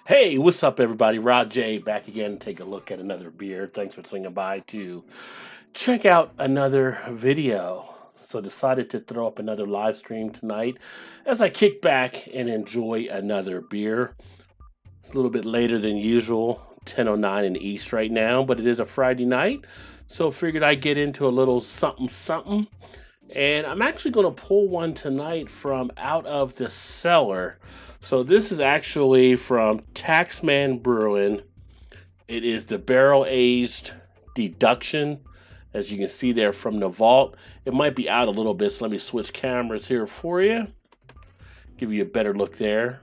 Hey, what's up, everybody? Rod J back again to take a look at another beer. Thanks for swinging by to check out another video. So, decided to throw up another live stream tonight as I kick back and enjoy another beer. It's a little bit later than usual, 10:09 in the East right now, but it is a Friday night, so figured I'd get into a little something something. And I'm actually going to pull one tonight from out of the cellar. So this is actually from Taxman Brewing. It is the barrel aged Deduction, as you can see there from the vault. It might be out a little bit, so let me switch cameras here for you. Give you a better look there.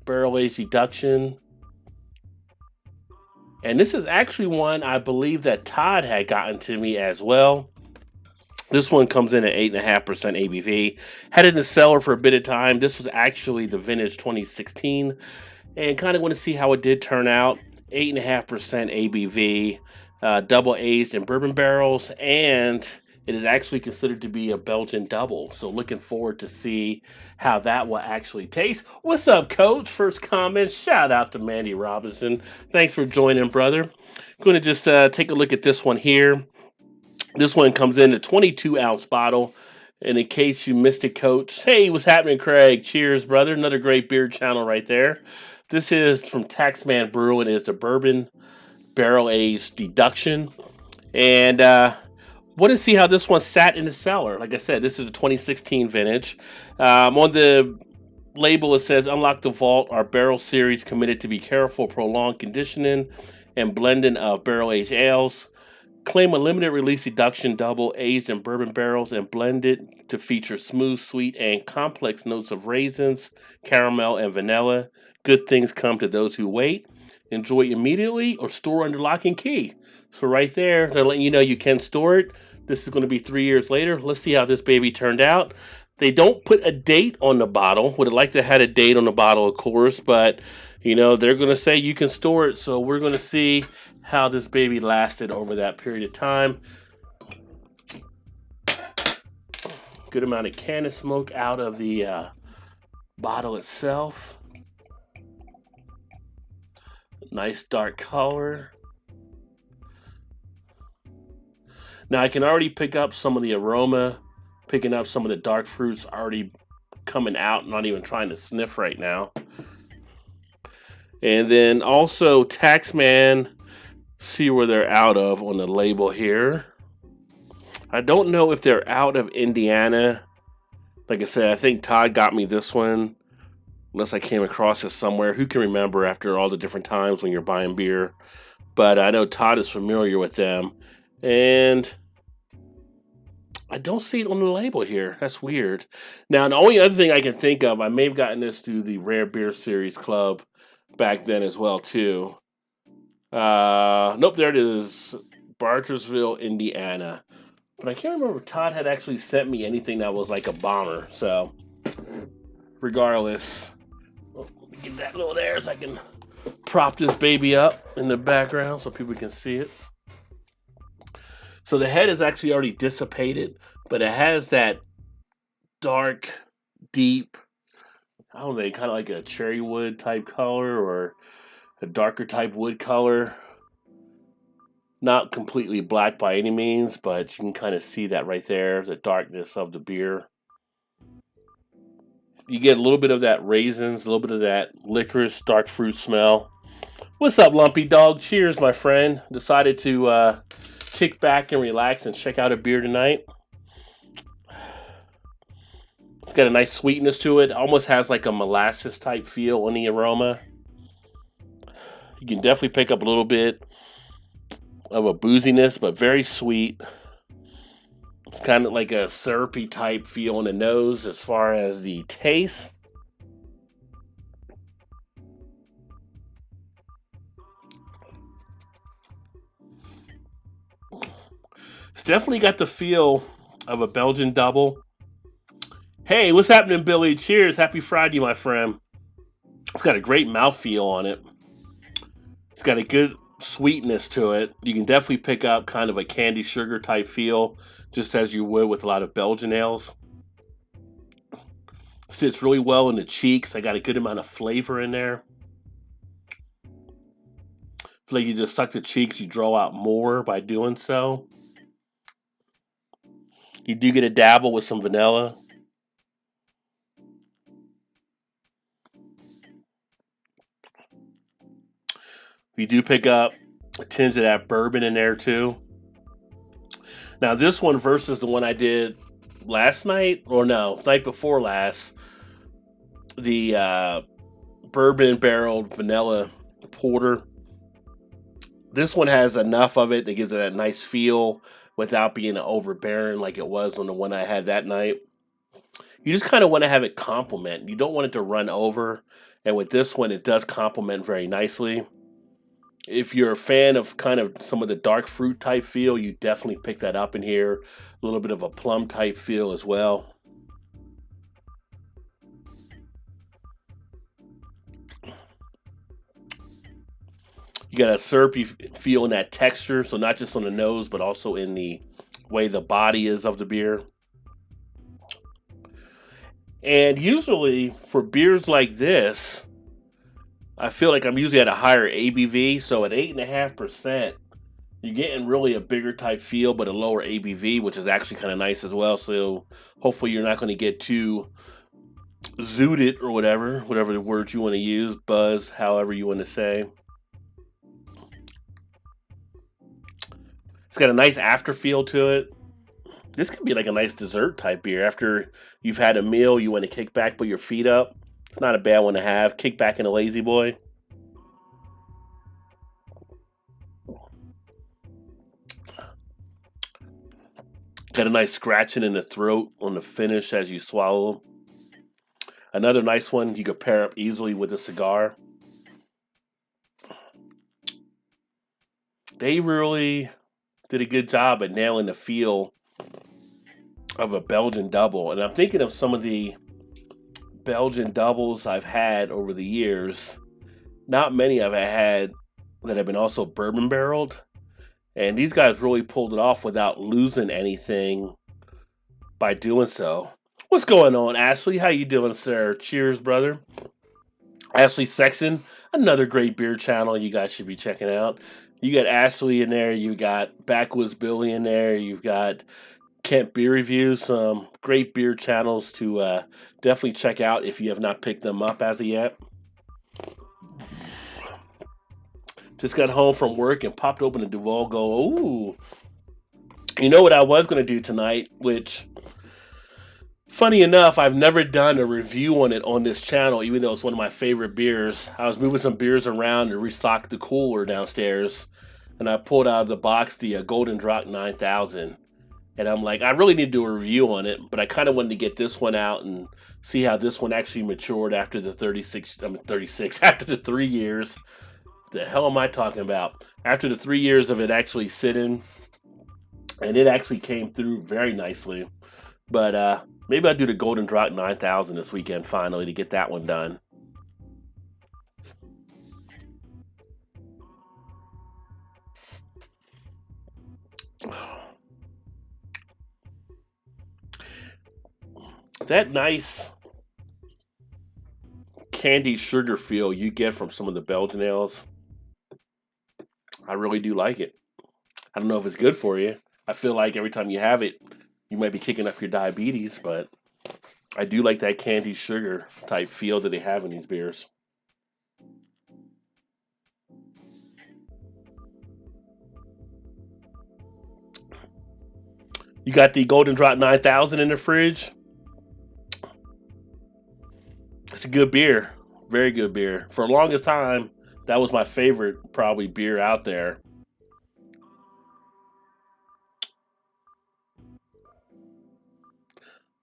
Barrel aged Deduction. And this is actually one I believe that Todd had gotten to me as well. This one comes in at 8.5% ABV. Had it in the cellar for a bit of time. This was actually the vintage 2016. And kind of want to see how it did turn out. 8.5% ABV. Double aged in bourbon barrels. And it is actually considered to be a Belgian double. So looking forward to see how that will actually taste. What's up, Coach? First comment. Shout out to Mandy Robinson. Thanks for joining, brother. Going to just take a look at this one here. This one comes in a 22-ounce bottle. And in case you missed it, Coach, hey, what's happening, Craig? Cheers, brother. Another great beer channel right there. This is from Taxman Brewing. It's a bourbon barrel-aged Deduction. And want to see how this one sat in the cellar. Like I said, this is a 2016 vintage. On the label, it says, unlock the vault, our barrel series committed to be careful, prolonged conditioning and blending of barrel-aged ales. Claim a limited release Deduction double aged in bourbon barrels and blended to feature smooth, sweet, and complex notes of raisins, caramel, and vanilla. Good things come to those who wait. Enjoy immediately or store under lock and key. So right there, they're letting you know you can store it. This is going to be 3 years later. Let's see how this baby turned out. They don't put a date on the bottle. Would have liked to have had a date on the bottle, of course, but you know, they're going to say you can store it. So we're going to see how this baby lasted over that period of time. Good amount of can of smoke out of the bottle itself. Nice dark color. Now I can already pick up some of the aroma, picking up some of the dark fruits already coming out, not even trying to sniff right now. And then also Taxman, see where they're out of on the label here. I don't know if they're out of Indiana. Like I said, I think Todd got me this one, unless I came across it somewhere. Who can remember after all the different times when you're buying beer? But I know Todd is familiar with them. And I don't see it on the label here. That's weird. Now, the only other thing I can think of, I may have gotten this through the Rare Beer Series Club back then as well, too. Nope, there it is. Bartersville, Indiana. But I can't remember if Todd had actually sent me anything that was like a bomber. So, regardless, let me get that little there so I can prop this baby up in the background so people can see it. So the head is actually already dissipated, but it has that dark, deep, I don't know, kind of like a cherry wood type color or a darker type wood color. Not completely black by any means, but you can kind of see that right there, the darkness of the beer. You get a little bit of that raisins, a little bit of that licorice, dark fruit smell. What's up, Lumpy Dog? Cheers, my friend. Decided to kick back and relax and check out a beer tonight. It's got a nice sweetness to it. Almost has like a molasses type feel on the aroma. You can definitely pick up a little bit of a booziness, but very sweet. It's kind of like a syrupy type feel on the nose as far as the taste. It's definitely got the feel of a Belgian double. Hey, what's happening, Billy? Cheers. Happy Friday, my friend. It's got a great mouthfeel on it. It's got a good sweetness to it. You can definitely pick up kind of a candy sugar type feel, just as you would with a lot of Belgian ales. Sits really well in the cheeks. I got a good amount of flavor in there. feel like you just suck the cheeks, you draw out more by doing so. You do get a dabble with some vanilla. You do pick up a tinge of that bourbon in there too. Now this one versus the one I did last night, or no, night before last, the bourbon barreled vanilla porter. This one has enough of it that gives it that nice feel without being overbearing like it was on the one I had that night. You just kind of want to have it complement. You don't want it to run over. And with this one, it does complement very nicely. If you're a fan of kind of some of the dark fruit type feel, you definitely pick that up in here. A little bit of a plum type feel as well. You got a syrupy feel in that texture, so not just on the nose, but also in the way the body is of the beer. And usually for beers like this, I feel like I'm usually at a higher ABV. So at 8.5%, you're getting really a bigger type feel, but a lower ABV, which is actually kind of nice as well. So hopefully you're not going to get too zooted or whatever the word you want to use, buzz, however you want to say. It's got a nice after feel to it. This could be like a nice dessert type beer. After you've had a meal, you want to kick back, put your feet up. It's not a bad one to have. Kick back in a lazy boy. Got a nice scratching in the throat on the finish as you swallow. Another nice one you could pair up easily with a cigar. They really did a good job at nailing the feel of a Belgian double. And I'm thinking of some of the Belgian doubles I've had over the years. Not many I've had that have been also bourbon barreled. And these guys really pulled it off without losing anything by doing so. What's going on, Ashley? How you doing, sir? Cheers, brother. Ashley Sexton, another great beer channel you guys should be checking out. You got Ashley in there. You got Backwoods Billy in there. You've got Kent Beer Reviews. Some great beer channels to definitely check out if you have not picked them up as of yet. Just got home from work and popped open a Duval. Go, ooh. You know what I was going to do tonight, which, funny enough, I've never done a review on it on this channel, even though it's one of my favorite beers. I was moving some beers around to restock the cooler downstairs, and I pulled out of the box the Golden Drop 9000. And I'm like, I really need to do a review on it, but I kind of wanted to get this one out and see how this one actually matured after the 36, after the 3 years. The hell am I talking about? After the 3 years of it actually sitting, and it actually came through very nicely. But maybe I'll do the Golden Drop 9000 this weekend finally to get that one done. That nice candy sugar feel you get from some of the Belgian ales, I really do like it. I don't know if it's good for you. I feel like every time you have it, you might be kicking up your diabetes, but I do like that candy sugar type feel that they have in these beers. You got the Golden Drop 9000 in the fridge. It's a good beer. Very good beer. For the longest time, that was my favorite, probably, beer out there.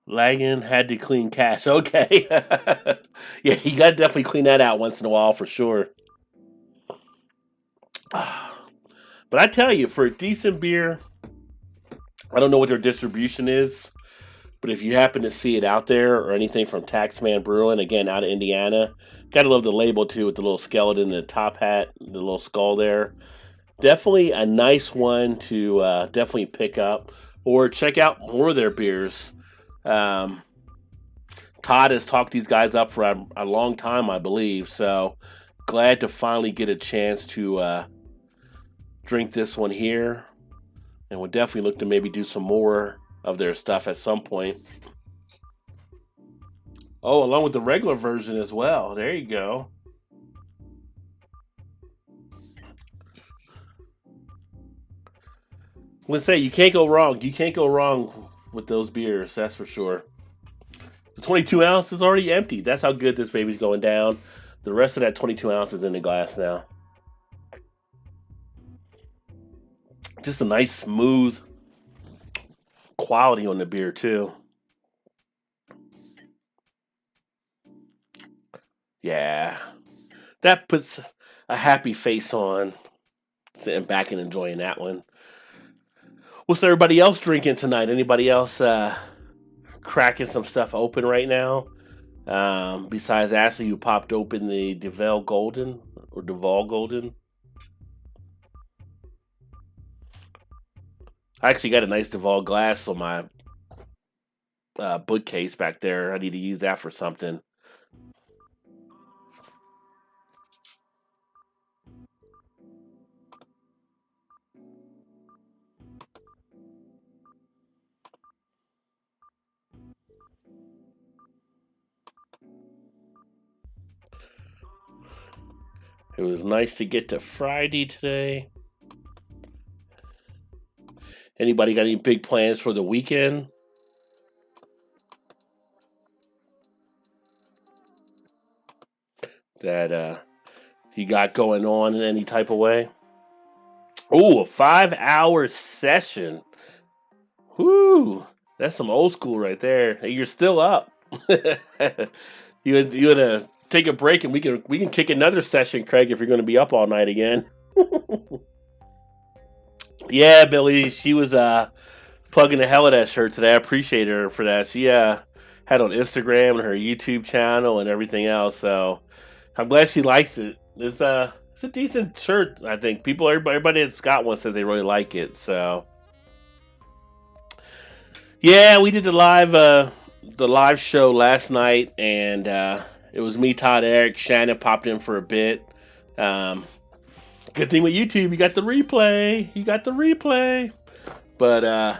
Lagging had to clean cash. Okay. Yeah, you got to definitely clean that out once in a while for sure. But I tell you, for a decent beer, I don't know what their distribution is, but if you happen to see it out there or anything from Taxman Brewing, again, out of Indiana, gotta love the label too with the little skeleton, the top hat, the little skull there. Definitely a nice one to definitely pick up or check out more of their beers. Um, Todd has talked these guys up for a long time, I believe, so glad to finally get a chance to drink this one here, and we'll definitely look to maybe do some more of their stuff at some point. Oh, along with the regular version as well. There you go. Let's say you can't go wrong. You can't go wrong with those beers. That's for sure. The 22 ounce is already empty. That's how good this baby's going down. The rest of that 22 ounces in the glass now. Just a nice smooth quality on the beer too. Yeah, that puts a happy face on sitting back and enjoying that one. What's everybody else drinking tonight? Anybody else cracking some stuff open right now? Besides Ashley, who popped open the Duvel Golden or Duval Golden. I actually got a nice Duval glass on my bookcase back there. I need to use that for something. It was nice to get to Friday today. Anybody got any big plans for the weekend? That you got going on in any type of way? Oh, a 5-hour session. Whoo, that's some old school right there. Hey, you're still up. you gonna take a break and we can kick another session, Craig, if you're gonna be up all night again. Yeah, Billy, she was plugging the hell of that shirt today. I appreciate her for that. She had on Instagram and her YouTube channel and everything else. So I'm glad she likes it. It's a decent shirt. I think everybody that's got one says they really like it. So yeah, we did the live show last night, and it was me, Todd, Eric, Shannon popped in for a bit. Good thing with YouTube, you got the replay. But I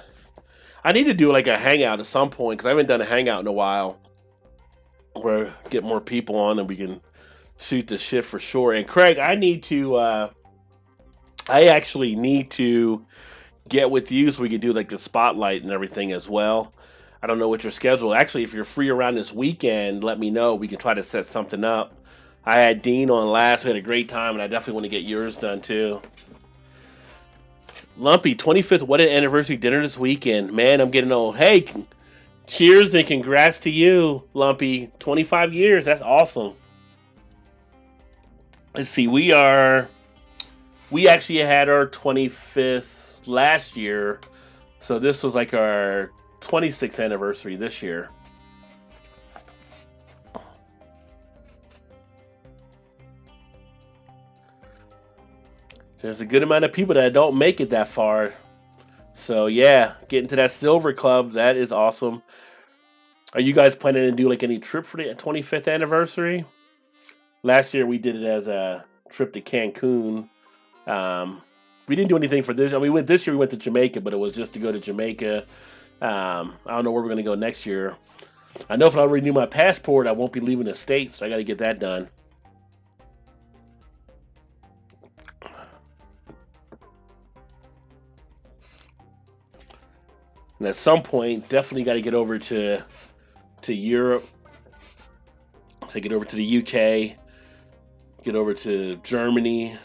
need to do like a hangout at some point because I haven't done a hangout in a while where get more people on and we can shoot the shit for sure. And Craig, I actually need to get with you so we can do like the spotlight and everything as well. I don't know what your schedule. Actually, if you're free around this weekend, let me know. We can try to set something up. I had Dean on last. We had a great time, and I definitely want to get yours done too. Lumpy, 25th wedding anniversary dinner this weekend. Man, I'm getting old. Hey, cheers and congrats to you, Lumpy. 25 years. That's awesome. Let's see. We actually had our 25th last year, so this was like our 26th anniversary this year. There's a good amount of people that don't make it that far. So yeah, getting to that silver club, that is awesome. Are you guys planning to do like any trip for the 25th anniversary? Last year we did it as a trip to Cancun. We didn't do anything for this. I mean, this year we went to Jamaica, but it was just to go to Jamaica. I don't know where we're going to go next year. I know if I renew my passport, I won't be leaving the States, so I got to get that done. And at some point, definitely got to get over to Europe, take it over to the UK, get over to Germany,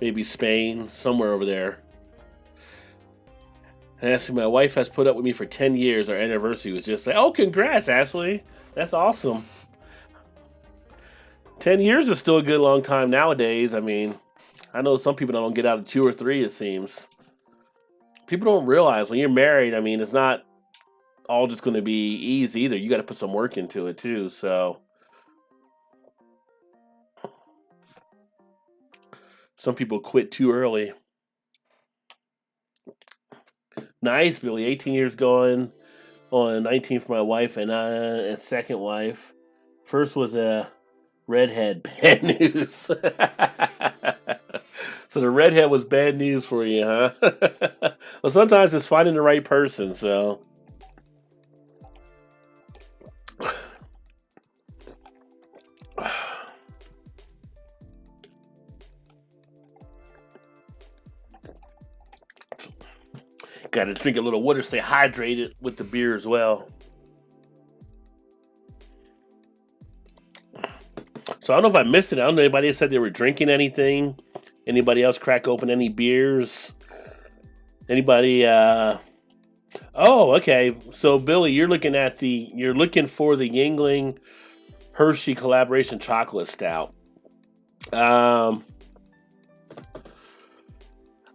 maybe Spain, somewhere over there. And Ashley, my wife has put up with me for 10 years. Our anniversary was just like, oh, congrats, Ashley. That's awesome. 10 years is still a good long time nowadays. I mean, I know some people don't get out of 2 or 3, it seems. People don't realize when you're married, I mean, it's not all just going to be easy either. You got to put some work into it too. So some people quit too early. Nice, Billy. 18 years going on 19 for my wife and second wife. First was a redhead. Bad news. So the redhead was bad news for you, huh? Well, sometimes it's finding the right person. So got to drink a little water, stay hydrated with the beer as well. So I don't know if I missed it. I don't know anybody said they were drinking anything. Anybody else crack open any beers? Anybody? Oh, okay. So Billy, you're looking for the Yingling Hershey collaboration chocolate stout. Um,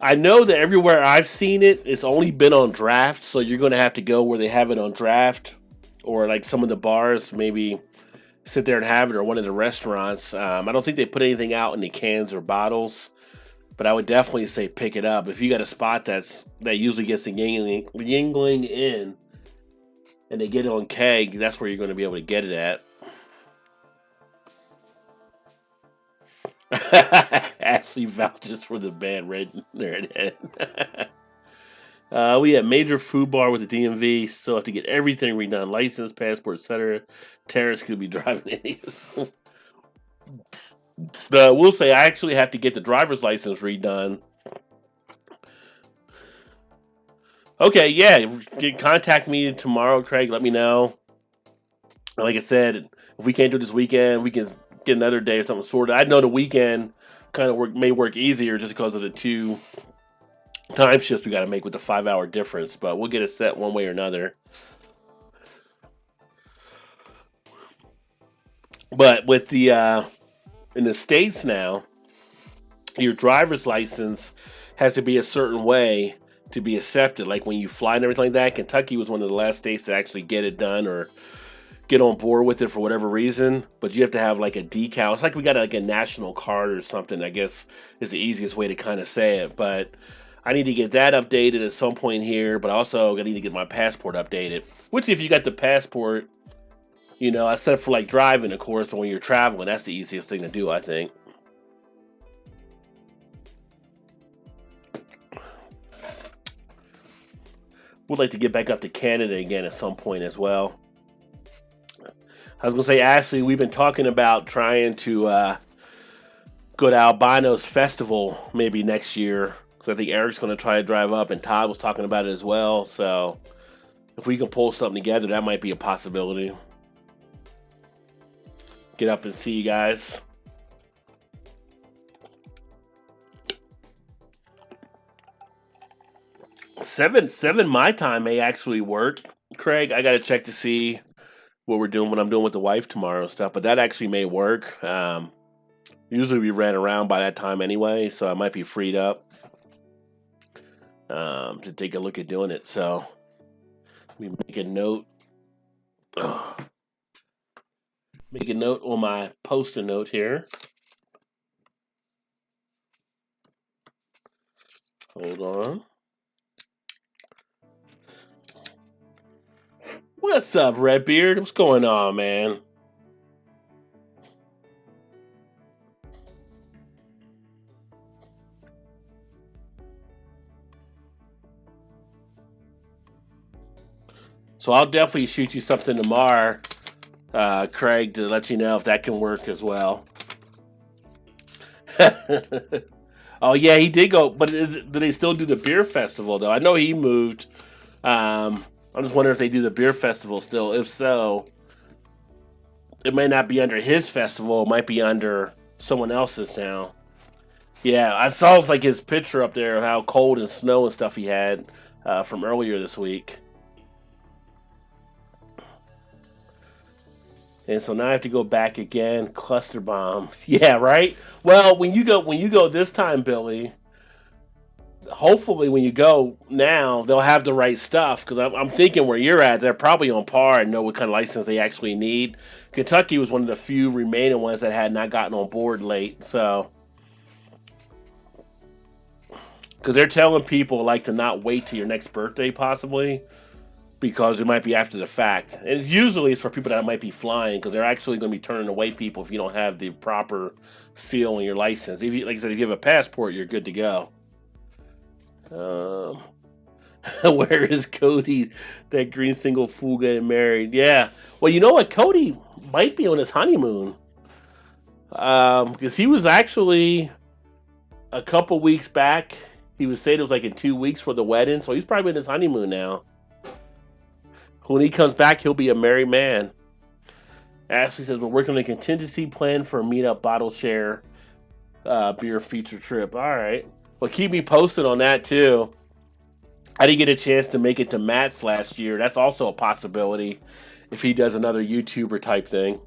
I know that everywhere I've seen it, it's only been on draft. So you're going to have to go where they have it on draft, or like some of the bars maybe sit there and have it, or one of the restaurants. I don't think they put anything out in the cans or bottles, but I would definitely say pick it up if you got a spot that usually gets the Yingling in, and they get it on keg. That's where you're going to be able to get it at. Ashley vouches for the bad redhead. We have major food bar with the DMV, so have to get everything redone: license, passport, etc. Terrorists could be driving idiots. We'll say I actually have to get the driver's license redone. Okay, yeah, contact me tomorrow, Craig. Let me know. Like I said, if we can't do this weekend, we can get another day or something sorted. I know the weekend kind of may work easier just because of the 2 time shifts we got to make with the 5-hour difference, but we'll get it set one way or another. But with the in the States now, your driver's license has to be a certain way to be accepted. Like when you fly and everything like that, Kentucky was one of the last states to actually get it done or get on board with it for whatever reason. But you have to have like a decal. It's like we got like a national card or something, I guess is the easiest way to kind of say it. But I need to get that updated at some point here, but also I need to get my passport updated. Which if you got the passport, I set for like driving, of course, but when you're traveling, that's the easiest thing to do, I think. Would like to get back up to Canada again at some point as well. I was going to say, Ashley, we've been talking about trying to go to Albino's festival maybe next year. Because I think Eric's going to try to drive up, and Todd was talking about it as well. So if we can pull something together, that might be a possibility. Get up and see you guys. Seven my time may actually work. Craig, I got to check to see what I'm doing with the wife tomorrow and stuff, but that actually may work. Usually we ran around by that time anyway, so I might be freed up to take a look at doing it. So we make a note. Make a note on my post-it note here. Hold on. What's up, Redbeard? What's going on, man? So I'll definitely shoot you something tomorrow, Craig, to let you know if that can work as well. Oh yeah, he did go, but do they still do the beer festival though? I know he moved. I'm just wondering if they do the beer festival still. If so, it may not be under his festival. It might be under someone else's now. Yeah, I saw like his picture up there of how cold and snow and stuff he had from earlier this week. And so now I have to go back again. Cluster bombs. Yeah, right. Well, when you go this time, Billy. Hopefully, when you go now, they'll have the right stuff. Because I'm thinking where you're at, they're probably on par and know what kind of license they actually need. Kentucky was one of the few remaining ones that had not gotten on board late. So, because they're telling people like to not wait till your next birthday, possibly. because it might be after the fact. And usually it's for people that might be flying because they're actually going to be turning away people if you don't have the proper seal on your license. If you, like I said, if you have a passport, you're good to go. Where is Cody? That green single fool getting married. Yeah. Well, you know what? Cody might be on his honeymoon. Because he was actually a couple weeks back. He was saying it was like in 2 weeks for the wedding, so he's probably in his honeymoon now. When he comes back, he'll be a married man. Ashley says we're working on a contingency plan for a meetup bottle share beer feature trip. All right. Well, keep me posted on that too. I didn't get a chance to make it to Matt's last year. That's also a possibility if he does another YouTuber type thing.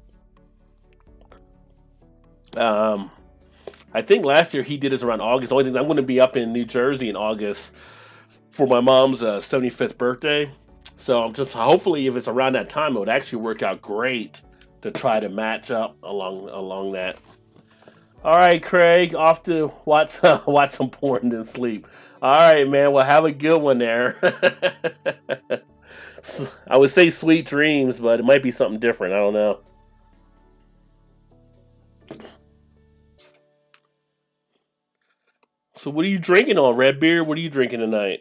I think last year he did this around August. The only thing I'm going to be up in New Jersey in August for my mom's 75th birthday. So I'm just hopefully if it's around that time, it would actually work out great to try to match up along that. All right, Craig, off to watch some porn then sleep. All right, man. Well, have a good one there. I would say sweet dreams, but it might be something different. I don't know. So what are you drinking on, Red Beer? What are you drinking tonight?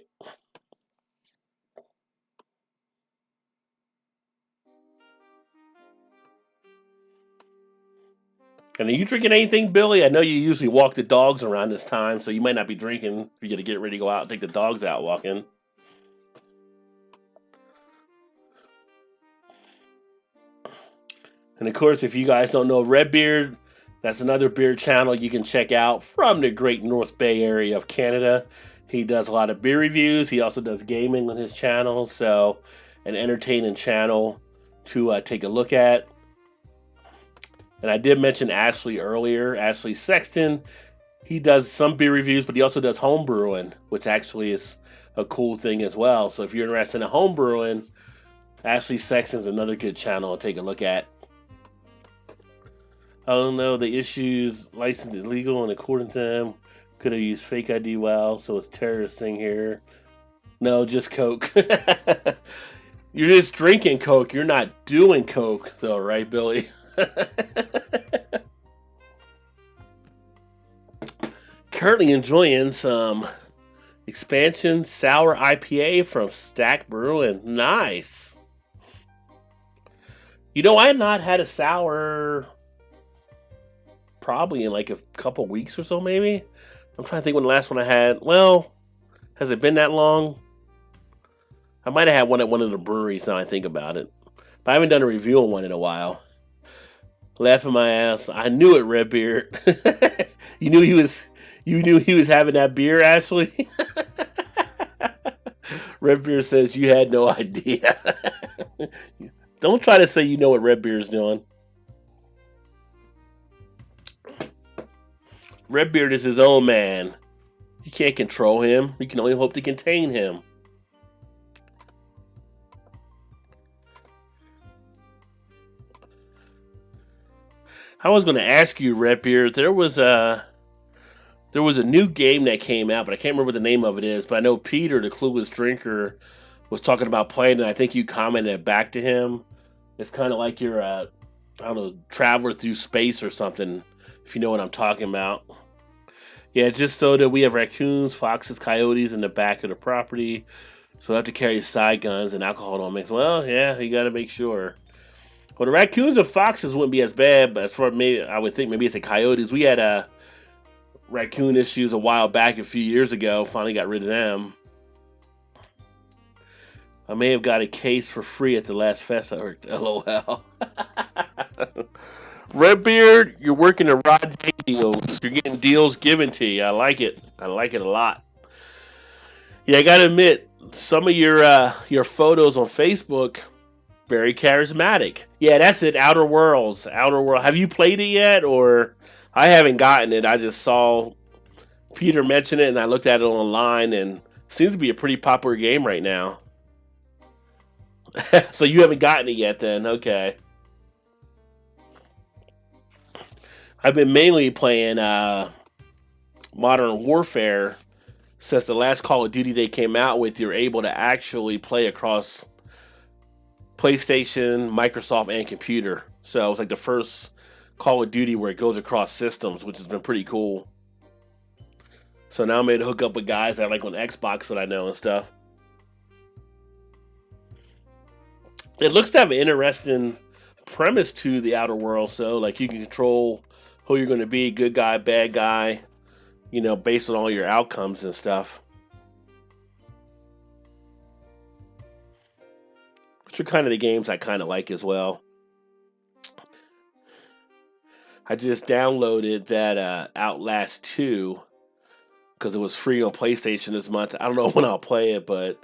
And are you drinking anything, Billy? I know you usually walk the dogs around this time, so you might not be drinking. You got to get ready to go out and take the dogs out walking. And of course, if you guys don't know Redbeard, that's another beer channel you can check out from the great North Bay area of Canada. He does a lot of beer reviews. He also does gaming on his channel, so an entertaining channel to take a look at. And I did mention Ashley earlier, Ashley Sexton. He does some beer reviews, but he also does home brewing, which actually is a cool thing as well. So if you're interested in home brewing, Ashley Sexton's another good channel to take a look at. I don't know, the issues licensed illegal and according to them could have used fake ID well, so it's terrorist thing here. No, just Coke. You're just drinking Coke. You're not doing Coke though, right, Billy? Currently enjoying some expansion sour IPA from Stack Brewing. Nice. You know, I had not had a sour probably in like a couple weeks or so, maybe. I'm trying to think when the last one I had. Well, has it been that long? I might have had one at one of the breweries now I think about it. But I haven't done a review on one in a while. Laughing my ass. I knew it, Redbeard. You knew he was having that beer, Ashley? Redbeard says you had no idea. Don't try to say you know what Redbeard's doing. Redbeard is his own man. You can't control him. You can only hope to contain him. I was going to ask you, Redbeard, there was a new game that came out, but I can't remember what the name of it is. But I know Peter, the Clueless Drinker, was talking about playing it. I think you commented back to him. It's kind of like you're a, I don't know, traveler through space or something, if you know what I'm talking about. Yeah, just so that we have raccoons, foxes, coyotes in the back of the property. So I have to carry side guns and alcohol don't mix. Well, yeah, you got to make sure. Well, the raccoons and foxes wouldn't be as bad, but as far maybe I would think maybe it's the coyotes. We had raccoon issues a while back, a few years ago. Finally got rid of them. I may have got a case for free at the last fest I worked. LOL. Redbeard, you're working the Rod J deals. You're getting deals given to you. I like it. I like it a lot. Yeah, I gotta admit, some of your photos on Facebook, very charismatic. Yeah, that's it. Outer Worlds. Outer World. Have you played it yet? Or I haven't gotten it. I just saw Peter mention it and I looked at it online and it seems to be a pretty popular game right now. So you haven't gotten it yet then. Okay. I've been mainly playing Modern Warfare since the last Call of Duty they came out with. You're able to actually play across PlayStation, Microsoft, and computer. So it was like the first Call of Duty where it goes across systems, which has been pretty cool. So now I'm able to hook up with guys that are like on Xbox that I know and stuff. It looks to have an interesting premise to the Outer World. So like you can control who you're going to be, good guy, bad guy, based on all your outcomes and stuff. Which are kind of the games I kind of like as well. I just downloaded that Outlast 2 because it was free on PlayStation this month. I don't know when I'll play it, but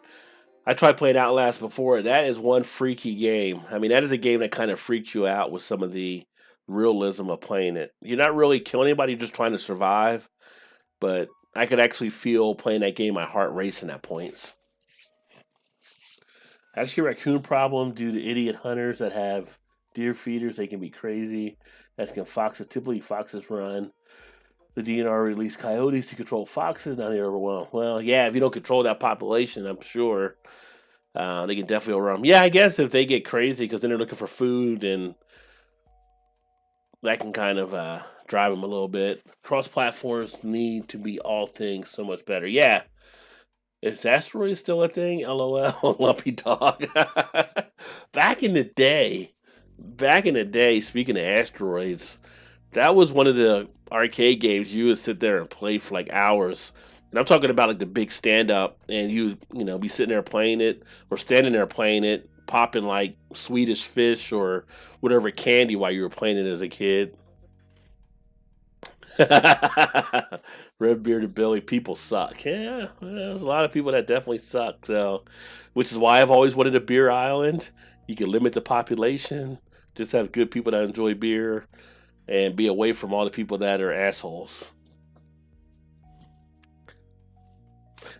I tried playing Outlast before. That is one freaky game. I mean, that is a game that kind of freaks you out with some of the realism of playing it. You're not really killing anybody, you're just trying to survive. But I could actually feel playing that game, my heart racing at points. Actually, raccoon problem due to idiot hunters that have deer feeders. They can be crazy. As can foxes. Typically, foxes run. The DNR released coyotes to control foxes. Now they're overwhelmed. Well, yeah, if you don't control that population, I'm sure they can definitely overrun. Yeah, I guess if they get crazy because then they're looking for food and that can kind of drive them a little bit. Cross platforms need to be all things so much better. Yeah. Is asteroids still a thing? LOL, lumpy dog. Back in the day, speaking of asteroids, that was one of the arcade games you would sit there and play for like hours. And I'm talking about like the big stand up and you be sitting there playing it or standing there playing it, popping like Swedish fish or whatever candy while you were playing it as a kid. Red bearded Billy, people suck. Yeah, there's a lot of people that definitely suck. So, which is why I've always wanted a beer island. You can limit the population, just have good people that enjoy beer, and be away from all the people that are assholes.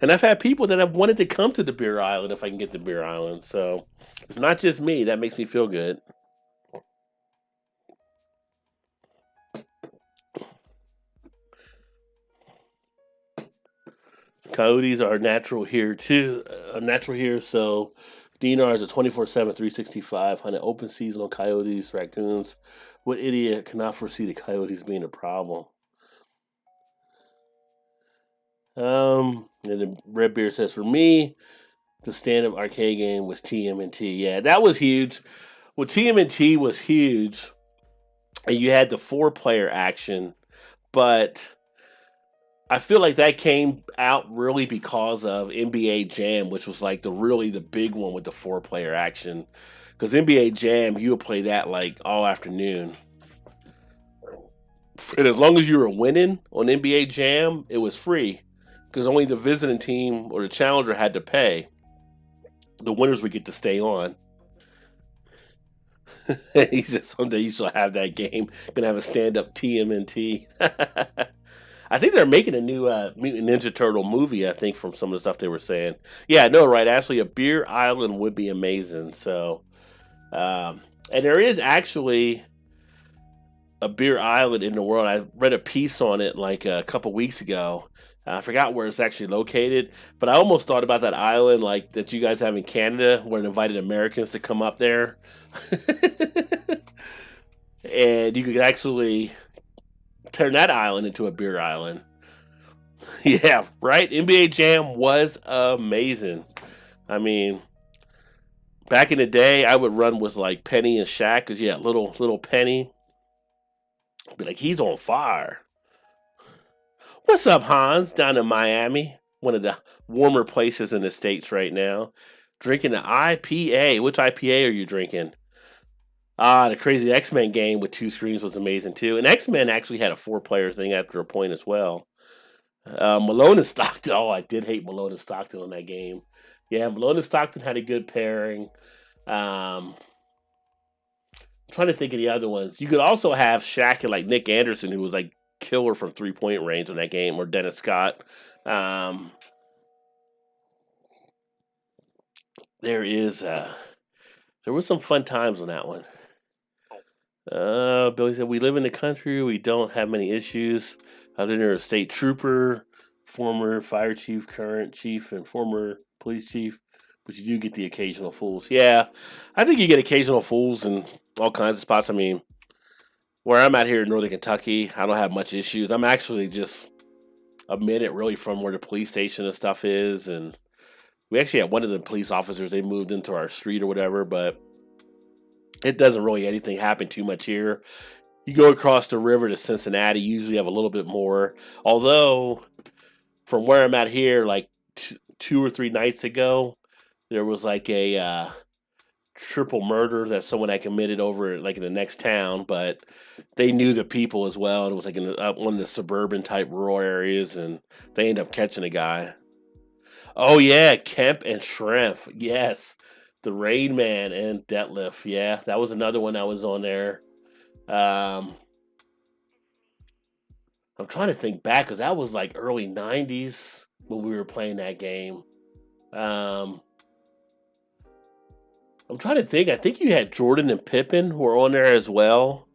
And I've had people that have wanted to come to the beer island if I can get the beer island. So it's not just me. That makes me feel good. Coyotes are natural here too. Natural here, so DNR is a 24/7, 365 hunted open season on coyotes, raccoons. What idiot cannot foresee the coyotes being a problem? And the Red Beard says, for me, the stand-up arcade game was TMNT. Yeah, that was huge. Well, TMNT was huge, and you had the 4-player action, but I feel like that came out really because of NBA Jam, which was like the big one with the 4-player action. Because NBA Jam, you would play that like all afternoon. And as long as you were winning on NBA Jam, it was free. Because only the visiting team or the challenger had to pay. The winners would get to stay on. He said someday you shall have that game. Gonna have a stand-up TMNT. I think they're making a new Mutant Ninja Turtle movie, I think, from some of the stuff they were saying. Yeah, no, right. Actually, a beer island would be amazing. So, and there is actually a beer island in the world. I read a piece on it like a couple weeks ago. I forgot where it's actually located, but I almost thought about that island like that you guys have in Canada where it invited Americans to come up there. And you could actually turn that island into a beer island. Yeah, right? NBA Jam was amazing. I mean, back in the day, I would run with like Penny and Shaq because yeah, little Penny. Be like, he's on fire. What's up, Hans? Down in Miami, one of the warmer places in the States right now. Drinking an IPA. Which IPA are you drinking? The Crazy X-Men game with 2 screens was amazing too. And X-Men actually had a 4-player thing after a point as well. Malone and Stockton. Oh, I did hate Malone and Stockton on that game. Yeah, Malone and Stockton had a good pairing. I'm trying to think of the other ones. You could also have Shaq and like Nick Anderson, who was like killer from 3-point range in that game, or Dennis Scott. There was some fun times on that one. Billy said, we live in the country. We don't have many issues. Other than a state trooper, former fire chief, current chief, and former police chief. But you do get the occasional fools. Yeah, I think you get occasional fools in all kinds of spots. I mean, where I'm at here in Northern Kentucky, I don't have much issues. I'm actually just a minute really from where the police station and stuff is, and we actually had one of the police officers. They moved into our street or whatever, but it doesn't really anything happen too much here. You go across the river to Cincinnati, you usually have a little bit more. Although, from where I'm at here, like 2 or 3 nights ago, there was like a triple murder that someone had committed over like in the next town, but they knew the people as well, and it was like in one of the suburban type rural areas, and they ended up catching a guy. Oh yeah, Kemp and Shrimp, yes, the Rain Man and Detlef, yeah, that was another one that was on there. Um, I'm trying to think back because that was like early '90s when we were playing that game. Um, I'm trying to think. I think you had Jordan and Pippen who were on there as well.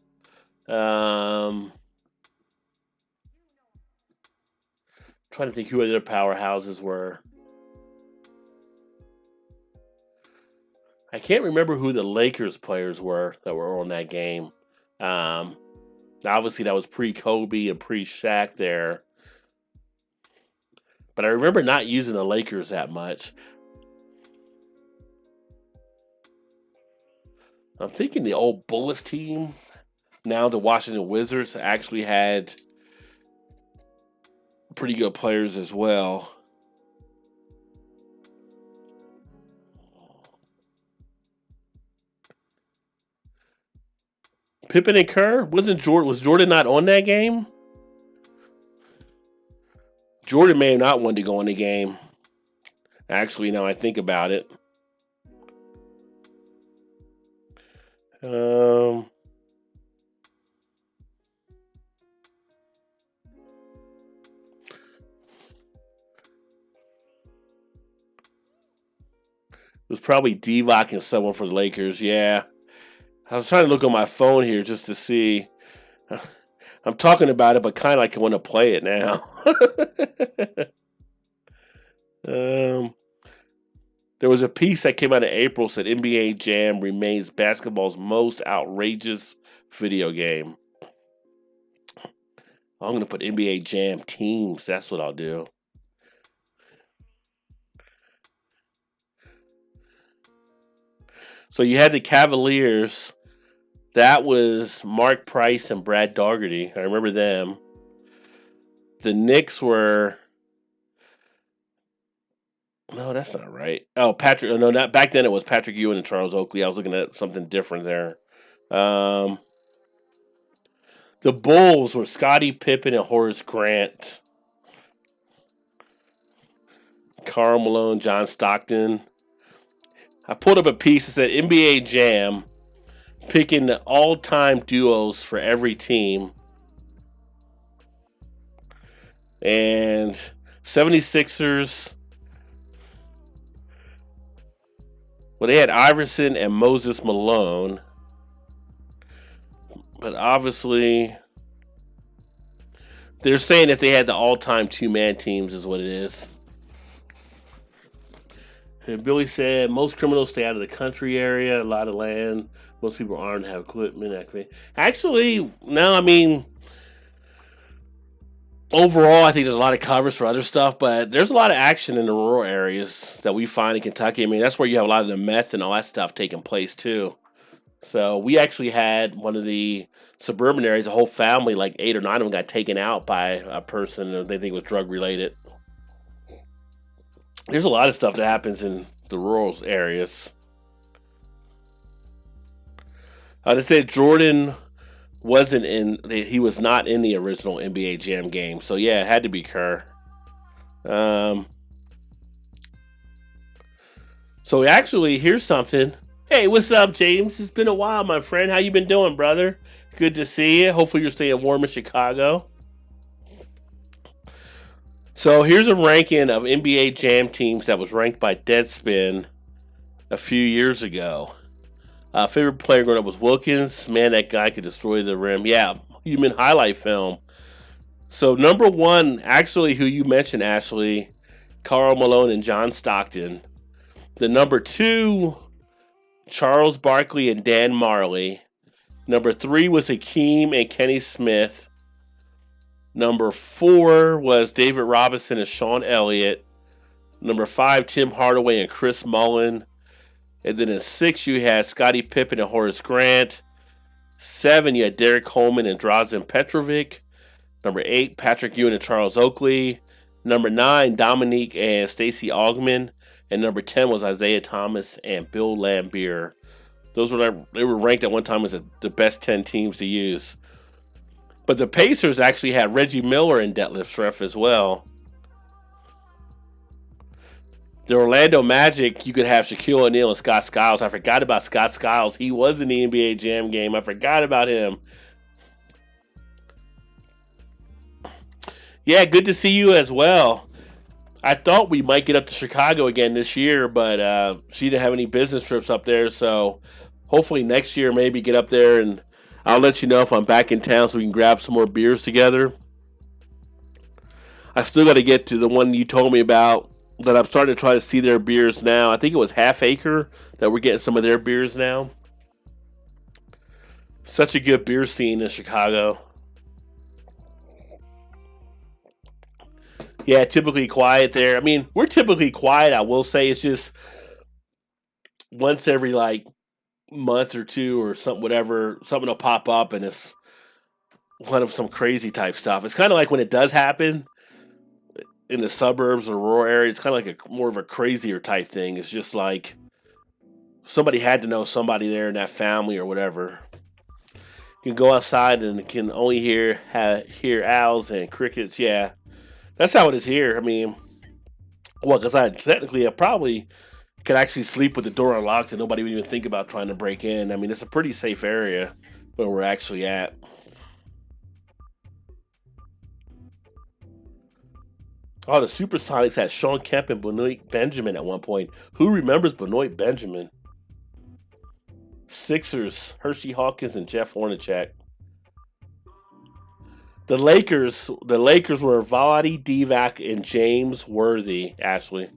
Um, Trying to think who other powerhouses were. I can't remember who the Lakers players were that were on that game. Um, Obviously, that was pre-Kobe and pre-Shaq there. But I remember not using the Lakers that much. I'm thinking the old Bullets team, now the Washington Wizards, actually had pretty good players as well. Pippen and Kerr? Was Jordan not on that game? Jordan may have not wanted to go in the game. Actually, now I think about it. Um, it was probably Divock and someone for the Lakers. Yeah, I was trying to look on my phone here just to see. I'm talking about it, but kind of like I want to play it now. um, there was a piece that came out in April said NBA Jam remains basketball's most outrageous video game. I'm going to put NBA Jam teams. That's what I'll do. So you had the Cavaliers. That was Mark Price and Brad Daugherty. I remember them. The Knicks were. No, that's not right. Oh, Patrick. No, not back then. It was Patrick Ewing and Charles Oakley. I was looking at something different there. Um, the Bulls were Scottie Pippen and Horace Grant. Karl Malone, John Stockton. I pulled up a piece that said NBA Jam, picking the all-time duos for every team. And 76ers, well, they had Iverson and Moses Malone. But obviously, they're saying if they had the all-time two-man teams is what it is. And Billy said most criminals stay out of the country area, a lot of land. Most people aren't have equipment. Actually, no, I mean, overall, I think there's a lot of covers for other stuff, but there's a lot of action in the rural areas that we find in Kentucky. I mean, that's where you have a lot of the meth and all that stuff taking place, too. So we actually had one of the suburban areas, a whole family, like 8 or 9 of them got taken out by a person that they think was drug-related. There's a lot of stuff that happens in the rural areas. I'd say Jordan he was not in the original NBA Jam game. So yeah, it had to be Kerr. So actually, here's something. Hey, what's up, James? It's been a while, my friend. How you been doing, brother? Good to see you. Hopefully you're staying warm in Chicago. So here's a ranking of NBA Jam teams that was ranked by Deadspin a few years ago. Favorite player growing up was Wilkins. Man, that guy could destroy the rim. Yeah, human highlight film. So number one, actually, who you mentioned, Ashley, Karl Malone and John Stockton. The number 2, Charles Barkley and Dan Marley. Number 3 was Hakeem and Kenny Smith. Number 4 was David Robinson and Sean Elliott. Number 5, Tim Hardaway and Chris Mullin. And then in 6, you had Scottie Pippen and Horace Grant. 7, you had Derek Coleman and Drazen Petrovic. Number 8, Patrick Ewing and Charles Oakley. Number 9, Dominique and Stacey Augmon. And number 10 was Isaiah Thomas and Bill Laimbeer. They were ranked at one time as the best 10 teams to use. But the Pacers actually had Reggie Miller and Detlef Schrempf as well. The Orlando Magic, you could have Shaquille O'Neal and Scott Skiles. I forgot about Scott Skiles. He was in the NBA Jam game. I forgot about him. Yeah, good to see you as well. I thought we might get up to Chicago again this year, but she didn't have any business trips up there. So hopefully next year maybe get up there, and I'll let you know if I'm back in town so we can grab some more beers together. I still got to get to the one you told me about that I'm starting to try to see their beers now. I think it was Half Acre that we're getting some of their beers now. Such a good beer scene in Chicago. Yeah, typically quiet there. I mean, we're typically quiet, I will say. It's just once every month or two or something, whatever, something will pop up and it's one of some crazy type stuff. It's kind of like when it does happen in the suburbs or rural areas, it's kind of like more of a crazier type thing. It's just like somebody had to know somebody there in that family or whatever. You can go outside and can only hear owls and crickets. Yeah, that's how it is here. I mean, well, because I probably could actually sleep with the door unlocked and nobody would even think about trying to break in. I mean, it's a pretty safe area where we're actually at. Oh, the Supersonics had Sean Kemp and Benoit Benjamin at one point. Who remembers Benoit Benjamin? Sixers, Hershey Hawkins and Jeff Hornacek. The Lakers were Vlade Divac and James Worthy. Ashley.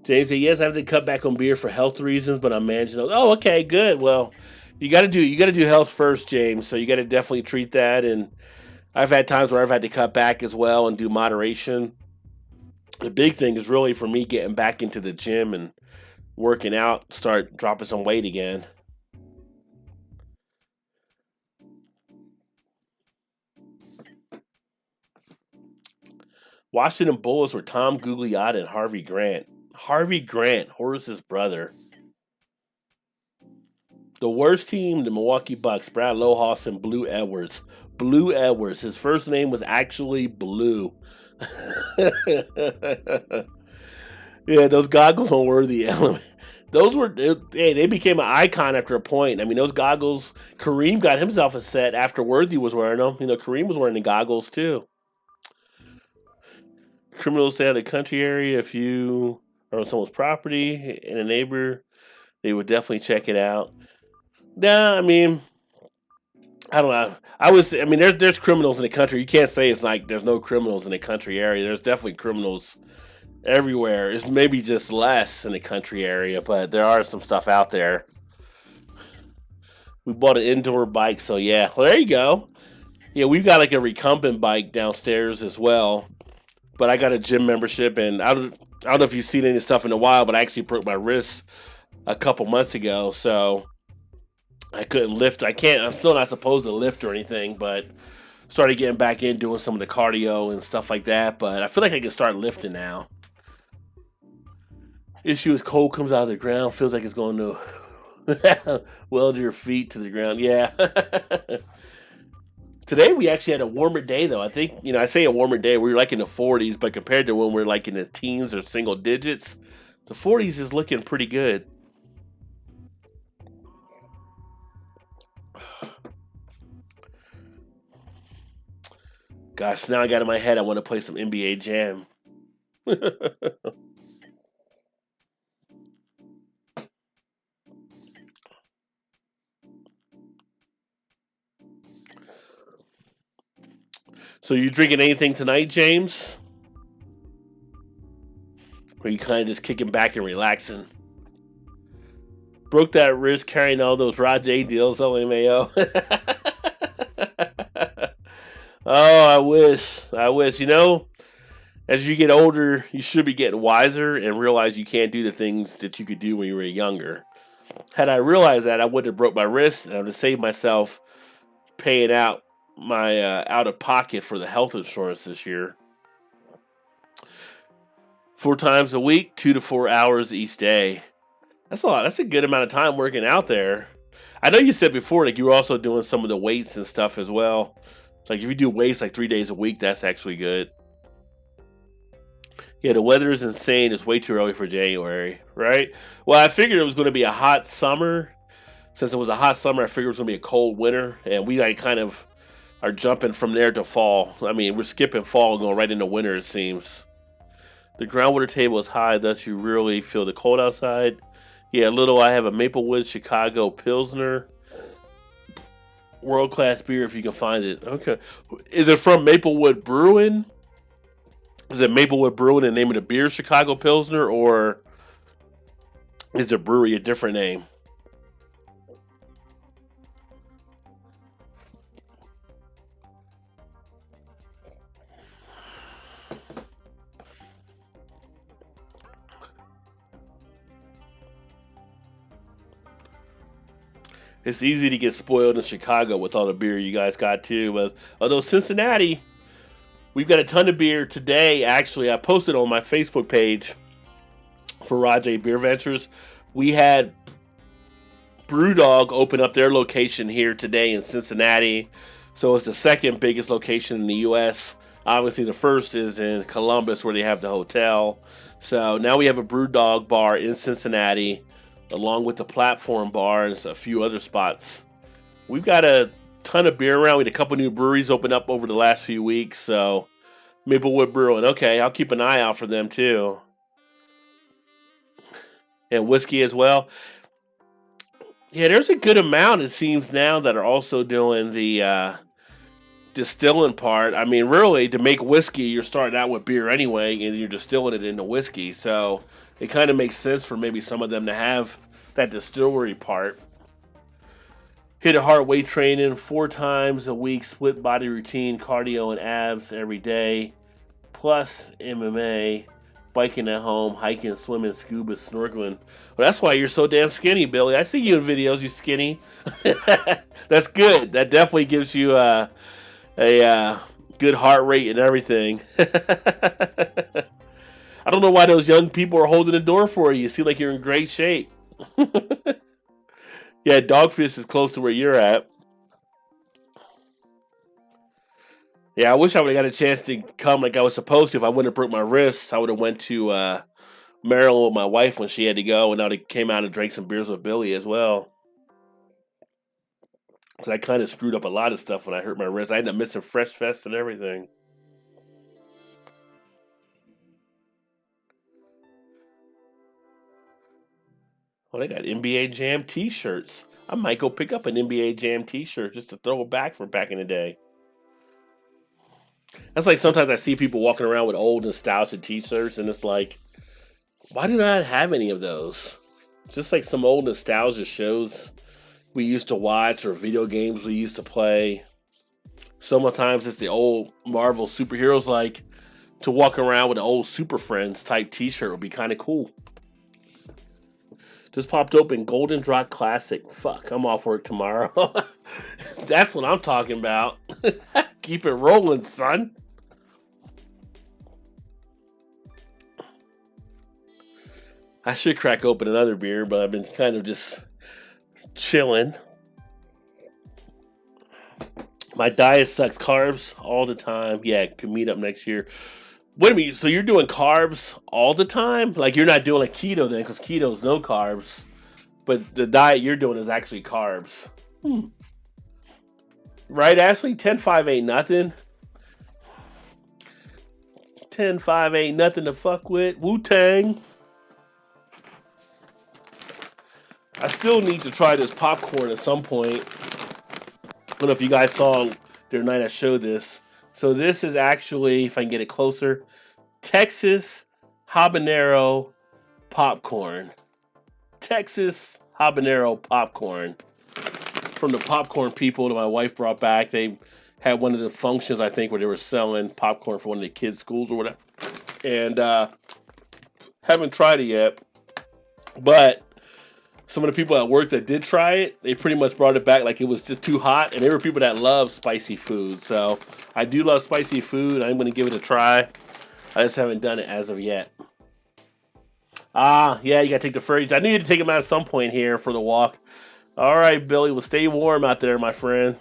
James said, yes, I have to cut back on beer for health reasons, but I'm managing. Oh, okay, good. Well, you got to do health first, James. So you got to definitely treat that. And I've had times where I've had to cut back as well and do moderation. The big thing is really for me getting back into the gym and working out, start dropping some weight again. Washington Bullets were Tom Gugliotta and Harvey Grant. Harvey Grant, Horace's brother. The worst team, the Milwaukee Bucks, Brad Lohaus and Blue Edwards. Blue Edwards. His first name was actually Blue. Yeah, those goggles on Worthy Element. They became an icon after a point. I mean, those goggles, Kareem got himself a set after Worthy was wearing them. You know, Kareem was wearing the goggles too. Criminals stay out of the country area. If you are on someone's property and a neighbor, they would definitely check it out. Nah, I mean, I don't know. There's criminals in the country. You can't say it's like there's no criminals in the country area. There's definitely criminals everywhere. It's maybe just less in the country area, but there are some stuff out there. We bought an indoor bike, so yeah. Well, there you go. Yeah, we've got like a recumbent bike downstairs as well. But I got a gym membership, and I don't know if you've seen any stuff in a while, but I actually broke my wrist a couple months ago, so I couldn't lift. I'm still not supposed to lift or anything, but started getting back in doing some of the cardio and stuff like that. But I feel like I can start lifting now. Issue is cold comes out of the ground, feels like it's going to weld your feet to the ground. Yeah. Today we actually had a warmer day, though. I think, I say a warmer day. We were like in the 40s, but compared to when we're like in the teens or single digits, the 40s is looking pretty good. Gosh, now I got in my head I want to play some NBA Jam. So you drinking anything tonight, James? where you kind of just kicking back and relaxing. Broke that wrist carrying all those Rajay deals, LMAO. Oh, I wish. You know, as you get older, you should be getting wiser and realize you can't do the things that you could do when you were younger. Had I realized that, I wouldn't have broke my wrist, and I would have saved myself paying out my out of pocket for the health insurance this year. 4 times a week, 2 to 4 hours each day. That's a lot. That's a good amount of time working out there. I know you said before, like you were also doing some of the weights and stuff as well. Like if you do weights like 3 days a week, that's actually good. Yeah, the weather is insane. It's way too early for January, right? Well, I figured it was going to be a hot summer. Since it was a hot summer, I figured it was going to be a cold winter. And we like kind of are jumping from there to fall. I mean, we're skipping fall and going right into winter, it seems. The groundwater table is high, thus you really feel the cold outside. Yeah, I have a Maplewood Chicago Pilsner. World-class beer if you can find it. Okay. Is it from Maplewood Brewing? Is it Maplewood Brewing the name of the beer, Chicago Pilsner? Or is the brewery a different name? It's easy to get spoiled in Chicago with all the beer you guys got too. But although Cincinnati, we've got a ton of beer today. Actually, I posted on my Facebook page for Rajay BeerVentures. We had Brewdog open up their location here today in Cincinnati. So it's the second biggest location in the U.S. Obviously, the first is in Columbus where they have the hotel. So now we have a Brewdog bar in Cincinnati, along with the Platform Bar and a few other spots. We've got a ton of beer around. We had a couple new breweries open up over the last few weeks. So Maplewood Brewing. Okay, I'll keep an eye out for them too. And whiskey as well. Yeah, there's a good amount, it seems now, that are also doing the distilling part. I mean, really, to make whiskey, you're starting out with beer anyway, and you're distilling it into whiskey. So it kind of makes sense for maybe some of them to have that distillery part. Hit a hard weight training 4 times a week, split body routine, cardio and abs every day, plus MMA, biking at home, hiking, swimming, scuba, snorkeling. Well, that's why you're so damn skinny, Billy. I see you in videos, you skinny. That's good. That definitely gives you a good heart rate and everything. I don't know why those young people are holding the door for you. You seem like you're in great shape. Yeah, Dogfish is close to where you're at. Yeah, I wish I would have got a chance to come like I was supposed to. If I wouldn't have broke my wrist, I would have went to Maryland with my wife when she had to go, and I would have came out and drank some beers with Billy as well. So I kind of screwed up a lot of stuff when I hurt my wrist. I ended up missing Fresh Fest and everything. Oh, they got NBA Jam t-shirts. I might go pick up an NBA Jam t-shirt just to throw it back from back in the day. That's like sometimes I see people walking around with old nostalgia t-shirts, and it's like, why do I not have any of those? Just like some old nostalgia shows we used to watch or video games we used to play. Sometimes it's the old Marvel superheroes, like to walk around with an old Super Friends type t-shirt would be kind of cool. Just popped open Golden Drop Classic. Fuck, I'm off work tomorrow. That's what I'm talking about. Keep it rolling, son. I should crack open another beer, but I've been kind of just chilling. My diet sucks. Carbs all the time. Yeah, could meet up next year. Wait a minute, so you're doing carbs all the time? Like you're not doing like keto then, because keto's no carbs. But the diet you're doing is actually carbs. Right, Ashley? 10-5 ain't nothing. 10-5 ain't nothing to fuck with. Wu-Tang. I still need to try this popcorn at some point. I don't know if you guys saw the night I showed this. So this is actually, if I can get it closer, Texas habanero popcorn. Texas habanero popcorn. From the popcorn people that my wife brought back. They had one of the functions, I think, where they were selling popcorn for one of the kids' schools or whatever. And haven't tried it yet. But some of the people at work that did try it, they pretty much brought it back like it was just too hot. And they were people that love spicy food. So I do love spicy food. I'm going to give it a try. I just haven't done it as of yet. Yeah, you got to take the fridge. I need to take him out at some point here for the walk. All right, Billy. Well, stay warm out there, my friend.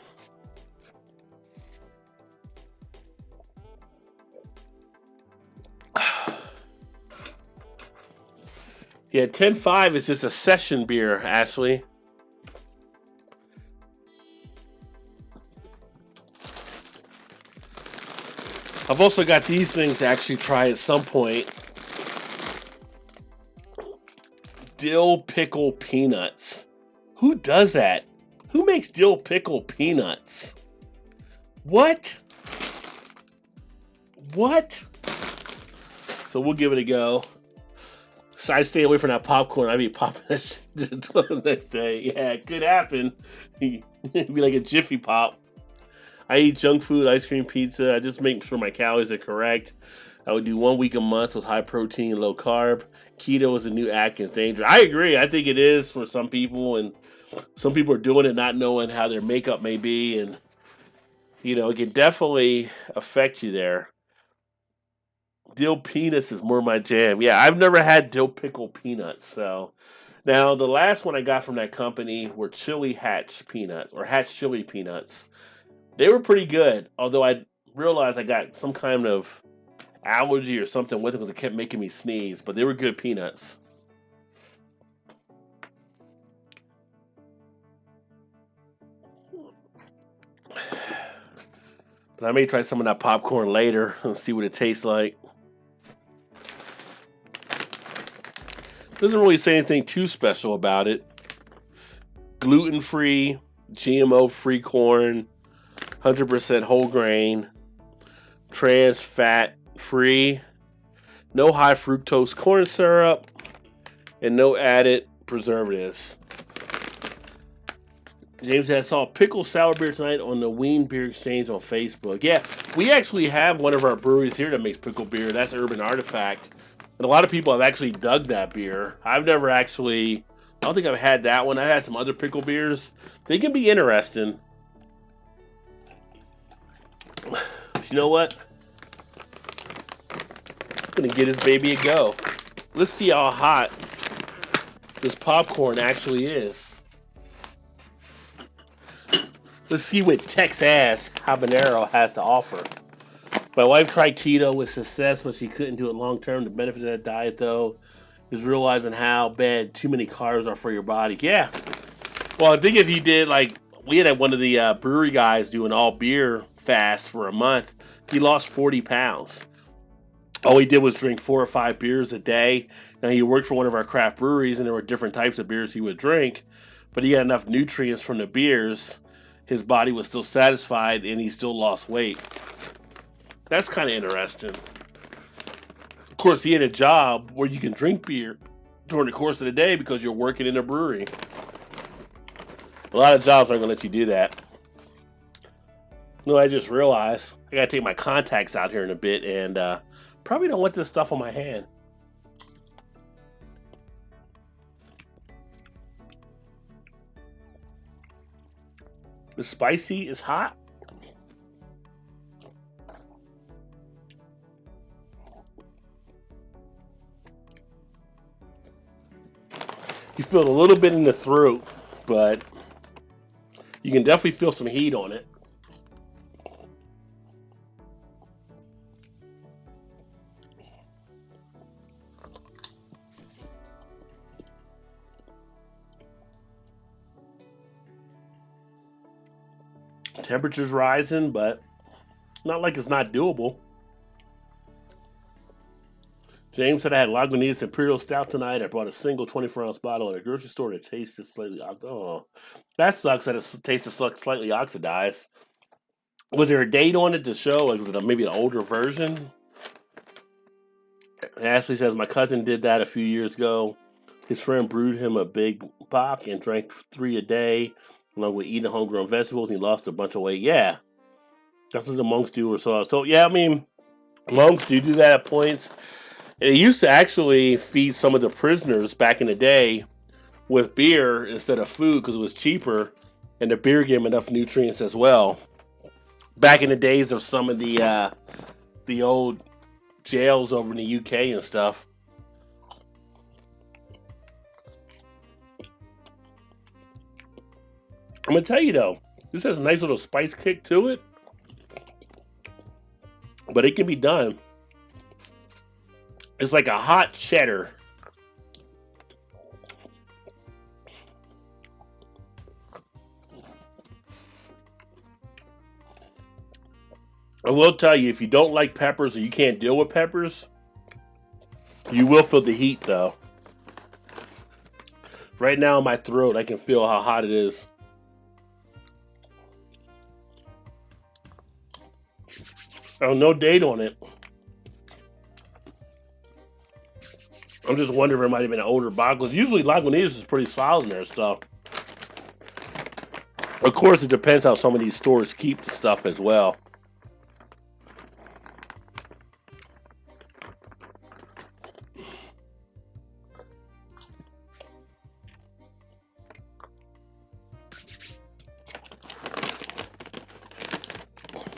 Yeah, 10.5 is just a session beer, Ashley. I've also got these things to actually try at some point. Dill pickle peanuts. Who does that? Who makes dill pickle peanuts? What? So we'll give it a go. So I stay away from that popcorn. I'd be popping that shit the next day. Yeah, it could happen. It'd be like a Jiffy Pop. I eat junk food, ice cream, pizza. I just make sure my calories are correct. I would do 1 week a month with high protein, low carb. Keto is a new Atkins danger. I agree. I think it is for some people, and some people are doing it not knowing how their makeup may be, and it can definitely affect you there. Dill peanuts is more my jam. Yeah, I've never had dill pickle peanuts. So now the last one I got from that company were chili hatch peanuts or hatch chili peanuts. They were pretty good, although I realized I got some kind of allergy or something with it because it kept making me sneeze. But they were good peanuts. But I may try some of that popcorn later and see what it tastes like. Doesn't really say anything too special about it. Gluten-free, GMO-free corn, 100% whole grain, trans fat free, no high fructose corn syrup, and no added preservatives. James said, I saw pickle sour beer tonight on the Wien Beer Exchange on Facebook. Yeah, we actually have one of our breweries here that makes pickle beer. That's Urban Artifact. And a lot of people have actually dug that beer. I've never actually, I don't think I've had that one. I had some other pickle beers. They can be interesting. You know what? I'm going to give this baby a go. Let's see how hot this popcorn actually is. Let's see what Texas habanero has to offer. My wife tried keto with success, but she couldn't do it long term. The benefit of that diet, though, is realizing how bad too many carbs are for your body. Yeah. Well, I think if you did, like, we had one of the brewery guys do an all beer fast for a month. He lost 40 pounds. All he did was drink 4 or 5 beers a day. Now, he worked for one of our craft breweries, and there were different types of beers he would drink. But he got enough nutrients from the beers. His body was still satisfied, and he still lost weight. That's kind of interesting. Of course, he had a job where you can drink beer during the course of the day because you're working in a brewery. A lot of jobs aren't going to let you do that. No, I just realized I got to take my contacts out here in a bit and probably don't want this stuff on my hand. It's spicy, it's hot. You feel it a little bit in the throat, but you can definitely feel some heat on it. Temperature's rising, but not like it's not doable. James said I had Lagunitas Imperial Stout tonight. I bought a single 24-ounce bottle at a grocery store that tasted slightly oh, that sucks that it tasted slightly oxidized. Was there a date on it to show? Like, was it maybe an older version? Ashley says, my cousin did that a few years ago. His friend brewed him a big bock and drank 3 a day, along with eating homegrown vegetables. And he lost a bunch of weight. Yeah, that's what the monks do or so. So, yeah, I mean, monks do that at points. And it used to actually feed some of the prisoners back in the day with beer instead of food because it was cheaper. And the beer gave them enough nutrients as well. Back in the days of some of the old jails over in the UK and stuff. I'm gonna tell you though, this has a nice little spice kick to it, but it can be done. It's like a hot cheddar. I will tell you, if you don't like peppers or you can't deal with peppers, you will feel the heat though. Right now in my throat, I can feel how hot it is. Oh, no date on it. I'm just wondering if it might have been an older bottle. Usually Lagunitas is pretty solid in their stuff. Of course, it depends how some of these stores keep the stuff as well.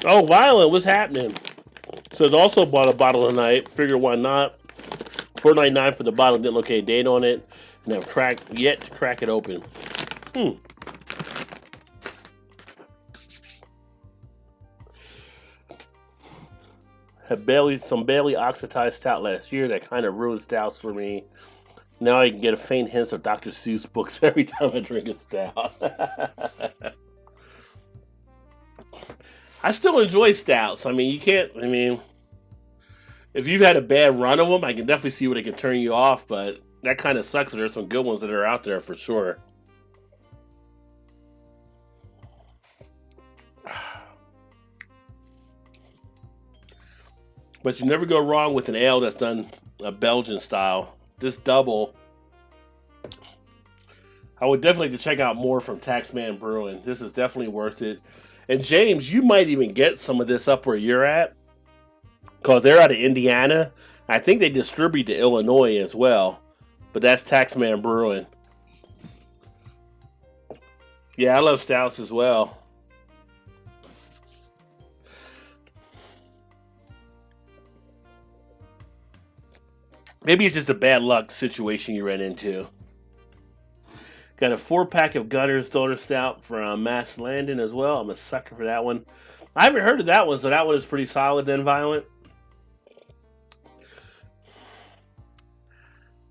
Oh, Violent, what's happening? Says also bought a bottle tonight. Figure why not? $4.99 for the bottle. Didn't look any date on it, and have yet to crack it open. Had some barely oxidized stout last year that kind of ruined stouts for me. Now I can get a faint hint of Dr. Seuss books every time I drink a stout. I still enjoy stouts. I mean, if you've had a bad run of them, I can definitely see where they can turn you off, but that kind of sucks. There's some good ones that are out there for sure. But you never go wrong with an ale that's done a Belgian style. This double, I would definitely like to check out more from Taxman Brewing. This is definitely worth it. And James, you might even get some of this up where you're at, because they're out of Indiana. I think they distribute to Illinois as well. But that's Taxman Brewing. Yeah, I love stouts as well. Maybe it's just a bad luck situation you ran into. Got a 4-pack of Gunner's Daughter Stout from Mass Landon as well. I'm a sucker for that one. I haven't heard of that one, so that one is pretty solid then, Violent.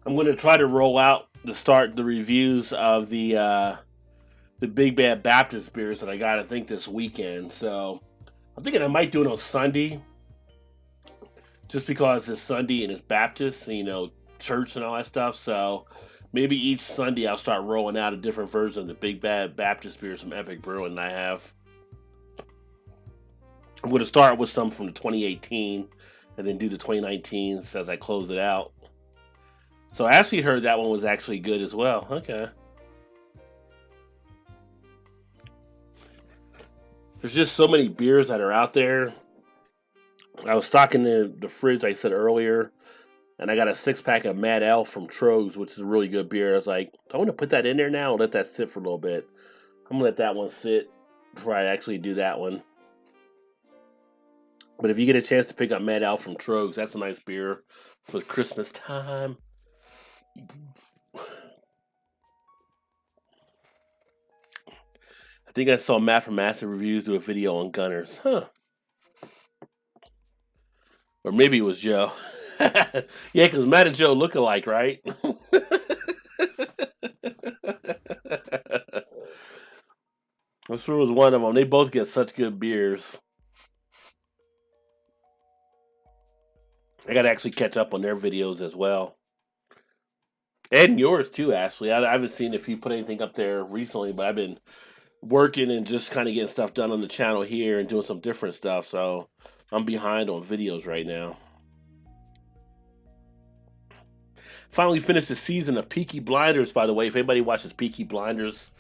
I'm going to try to roll out to start the reviews of the Big Bad Baptist beers that I got, I think, this weekend. So I'm thinking I might do it on Sunday, just because it's Sunday and it's Baptist, and, church and all that stuff. So maybe each Sunday I'll start rolling out a different version of the Big Bad Baptist beers from Epic Brewing I have. I'm going to start with some from 2018 and then do the 2019s as I close it out. So I actually heard that one was actually good as well. Okay. There's just so many beers that are out there. I was stocking the fridge, like I said earlier, and I got a 6-pack of Mad Elf from Trogs, which is a really good beer. I was like, do I want to put that in there now or let that sit for a little bit? I'm going to let that one sit before I actually do that one. But if you get a chance to pick up Mad Elf from Trogs, that's a nice beer for Christmas time. I think I saw Matt from Massive Reviews do a video on Gunners. Huh. Or maybe it was Joe. Yeah, because Matt and Joe look alike, right? I'm sure it was one of them. They both get such good beers. I got to actually catch up on their videos as well. And yours too, Ashley. I haven't seen if you put anything up there recently, but I've been working and just kind of getting stuff done on the channel here and doing some different stuff. So I'm behind on videos right now. Finally finished the season of Peaky Blinders, by the way. If anybody watches Peaky Blinders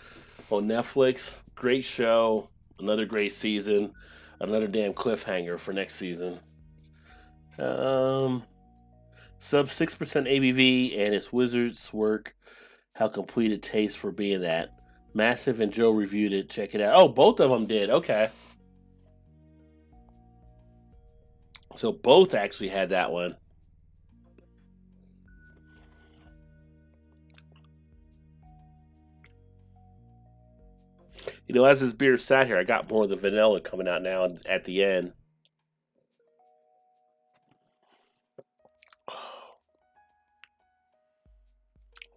on Netflix, great show. Another great season. Another damn cliffhanger for next season. Sub 6% ABV, and it's Wizards work. How complete it tastes for being that. Massive and Joe reviewed it. Check it out. Oh, both of them did. Okay. So both actually had that one. You know, as this beer sat here, I got more of the vanilla coming out now at the end.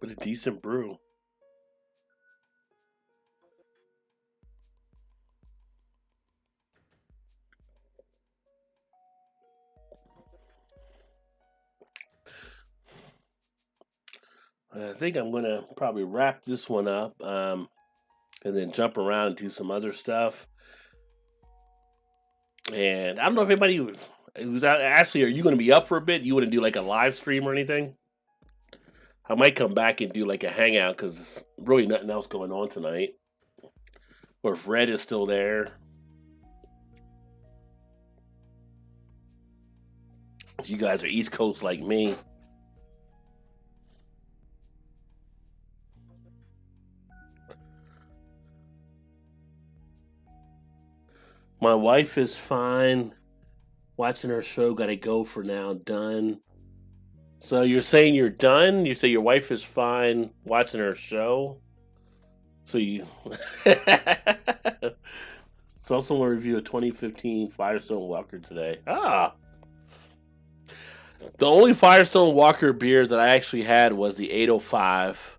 But a decent brew. I think I'm going to probably wrap this one up and then jump around and do some other stuff. And I don't know if anybody who's out. Ashley, are you going to be up for a bit? You want to do like a live stream or anything? I might come back and do like a hangout because there's really nothing else going on tonight. Or if Red is still there. You guys are East Coast like me. My wife is fine. Watching her show, gotta go for now. Done. So you're saying you're done? You say your wife is fine watching her show? So you... Saw someone review a 2015 Firestone Walker today. Ah! The only Firestone Walker beer that I actually had was the 805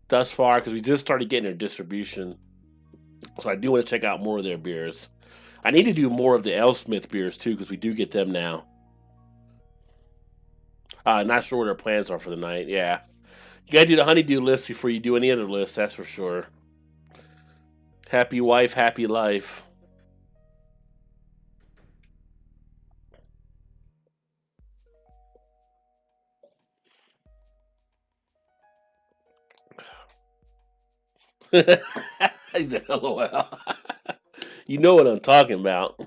thus far, because we just started getting their distribution. So I do want to check out more of their beers. I need to do more of the Alesmith beers too, because we do get them now. Not sure what our plans are for the night. Yeah. You gotta do the honeydew list before you do any other list, that's for sure. Happy wife, happy life. He's a LOL. You know what I'm talking about.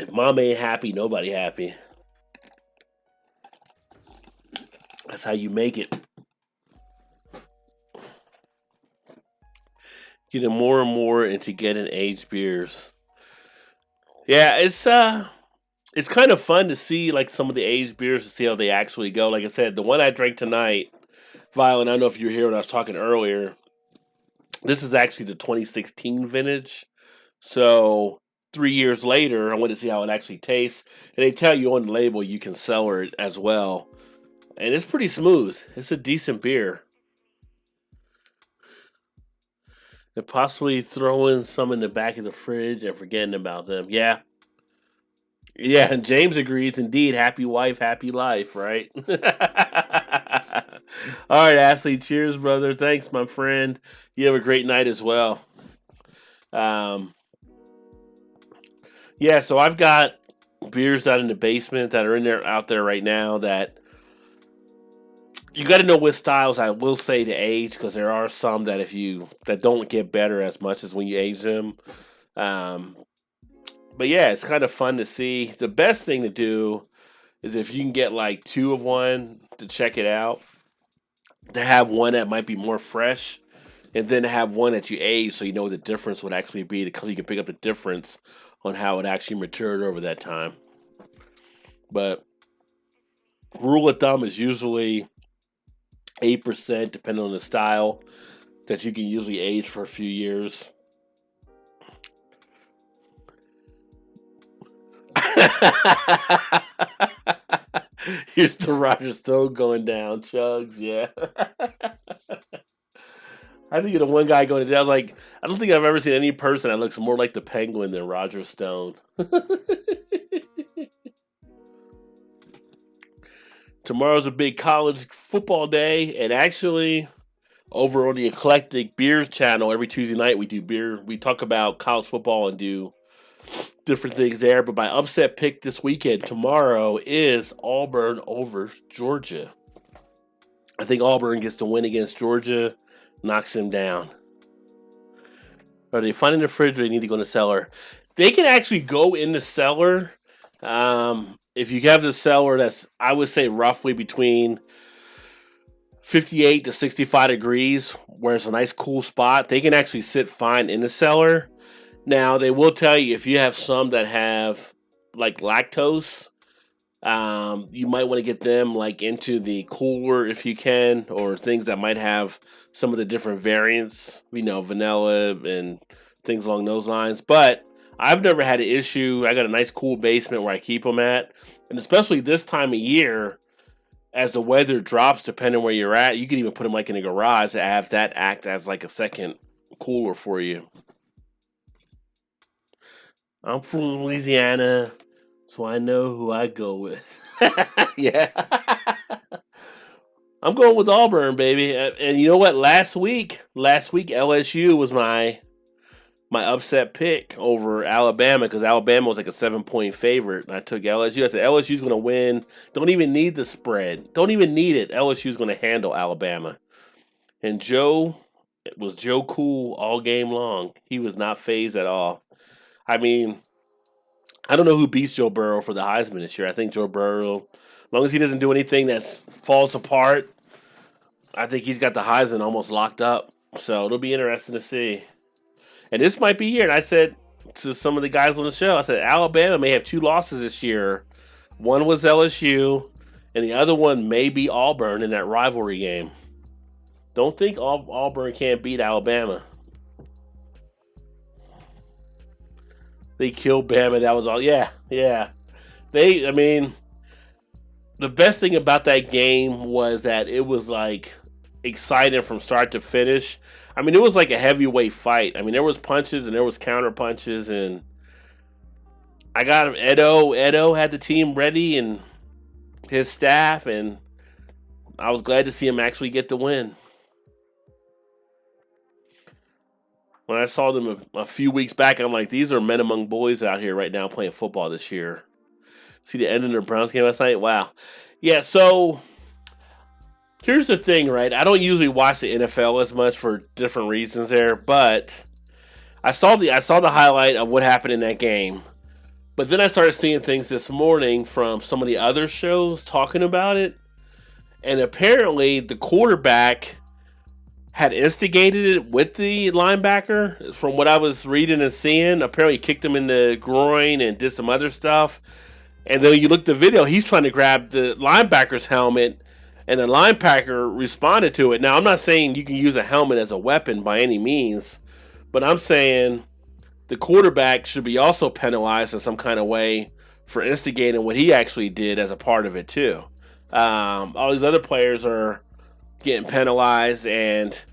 If mom ain't happy, nobody happy. That's how you make it. Getting more and more into getting aged beers. Yeah, it's kind of fun to see like some of the aged beers to see how they actually go. Like I said, the one I drank tonight, Violet, I don't know if you were here when I was talking earlier. This is actually the 2016 vintage. So 3 years later, I want to see how it actually tastes. And they tell you on the label you can cellar it as well. And it's pretty smooth. It's a decent beer. And possibly throwing some in the back of the fridge and forgetting about them. Yeah. Yeah, and James agrees. Indeed, happy wife, happy life, right? All right, Ashley. Cheers, brother. Thanks, my friend. You have a great night as well. Yeah, so I've got beers out in the basement that are out there right now that you got to know what styles I will say to age, because there are some that that don't get better as much as when you age them. But yeah, it's kind of fun to see. The best thing to do is if you can get like 2 of one to check it out, to have one that might be more fresh, and then have one that you age so you know what the difference would actually be, because you can pick up the difference on how it actually matured over that time. But rule of thumb is usually 8%, depending on the style, that you can usually age for a few years. Here's the Roger Stone going down. Chugs, yeah. I think you're the one guy going to jail. Like, I don't think I've ever seen any person that looks more like the Penguin than Roger Stone. Tomorrow's a big college football day, and actually, over on the Eclectic Beers channel, every Tuesday night we do beer. We talk about college football and do different things there. But my upset pick this weekend, tomorrow, is Auburn over Georgia. I think Auburn gets the win against Georgia, knocks them down. Are they finding the refrigerator? They need to go in the cellar. They can actually go in the cellar. If you have the cellar that's, I would say, roughly between 58 to 65 degrees, where it's a nice cool spot, they can actually sit fine in the cellar. Now, they will tell you if you have some that have like lactose, you might want to get them like into the cooler if you can, or things that might have some of the different variants, vanilla and things along those lines. But I've never had an issue. I got a nice cool basement where I keep them at, and especially this time of year, as the weather drops, depending where you're at, you can even put them like in a garage to have that act as like a second cooler for you. I'm from Louisiana, so I know who I go with. Yeah. I'm going with Auburn, baby. And you know what? Last week LSU was my upset pick over Alabama, because Alabama was like a 7-point favorite. And I took LSU. I said LSU's going to win. Don't even need the spread. Don't even need it. LSU's going to handle Alabama. And it was Joe Cool all game long. He was not fazed at all. I mean, I don't know who beats Joe Burrow for the Heisman this year. I think Joe Burrow, as long as he doesn't do anything that falls apart, I think he's got the Heisman almost locked up. So it'll be interesting to see. And this might be year. And I said to some of the guys on the show, I said Alabama may have 2 losses this year. One was LSU, and the other one may be Auburn in that rivalry game. Don't think Auburn can't beat Alabama. They killed Bama. That was all. Yeah. The best thing about that game was that it was like exciting from start to finish. I mean, it was like a heavyweight fight. I mean, there was punches and there was counter punches, and I got him. Edo had the team ready and his staff, and I was glad to see him actually get the win. When I saw them a few weeks back, I'm like, these are men among boys out here right now playing football this year. See the end of the Browns game last night? Wow. Yeah, so here's the thing, right? I don't usually watch the NFL as much for different reasons there, but I saw the highlight of what happened in that game. But then I started seeing things this morning from some of the other shows talking about it. And apparently the quarterback had instigated it with the linebacker. From what I was reading and seeing, apparently he kicked him in the groin and did some other stuff. And then you look at the video, he's trying to grab the linebacker's helmet, and the linebacker responded to it. Now, I'm not saying you can use a helmet as a weapon by any means, but I'm saying the quarterback should be also penalized in some kind of way for instigating what he actually did as a part of it too. All these other players are getting penalized, and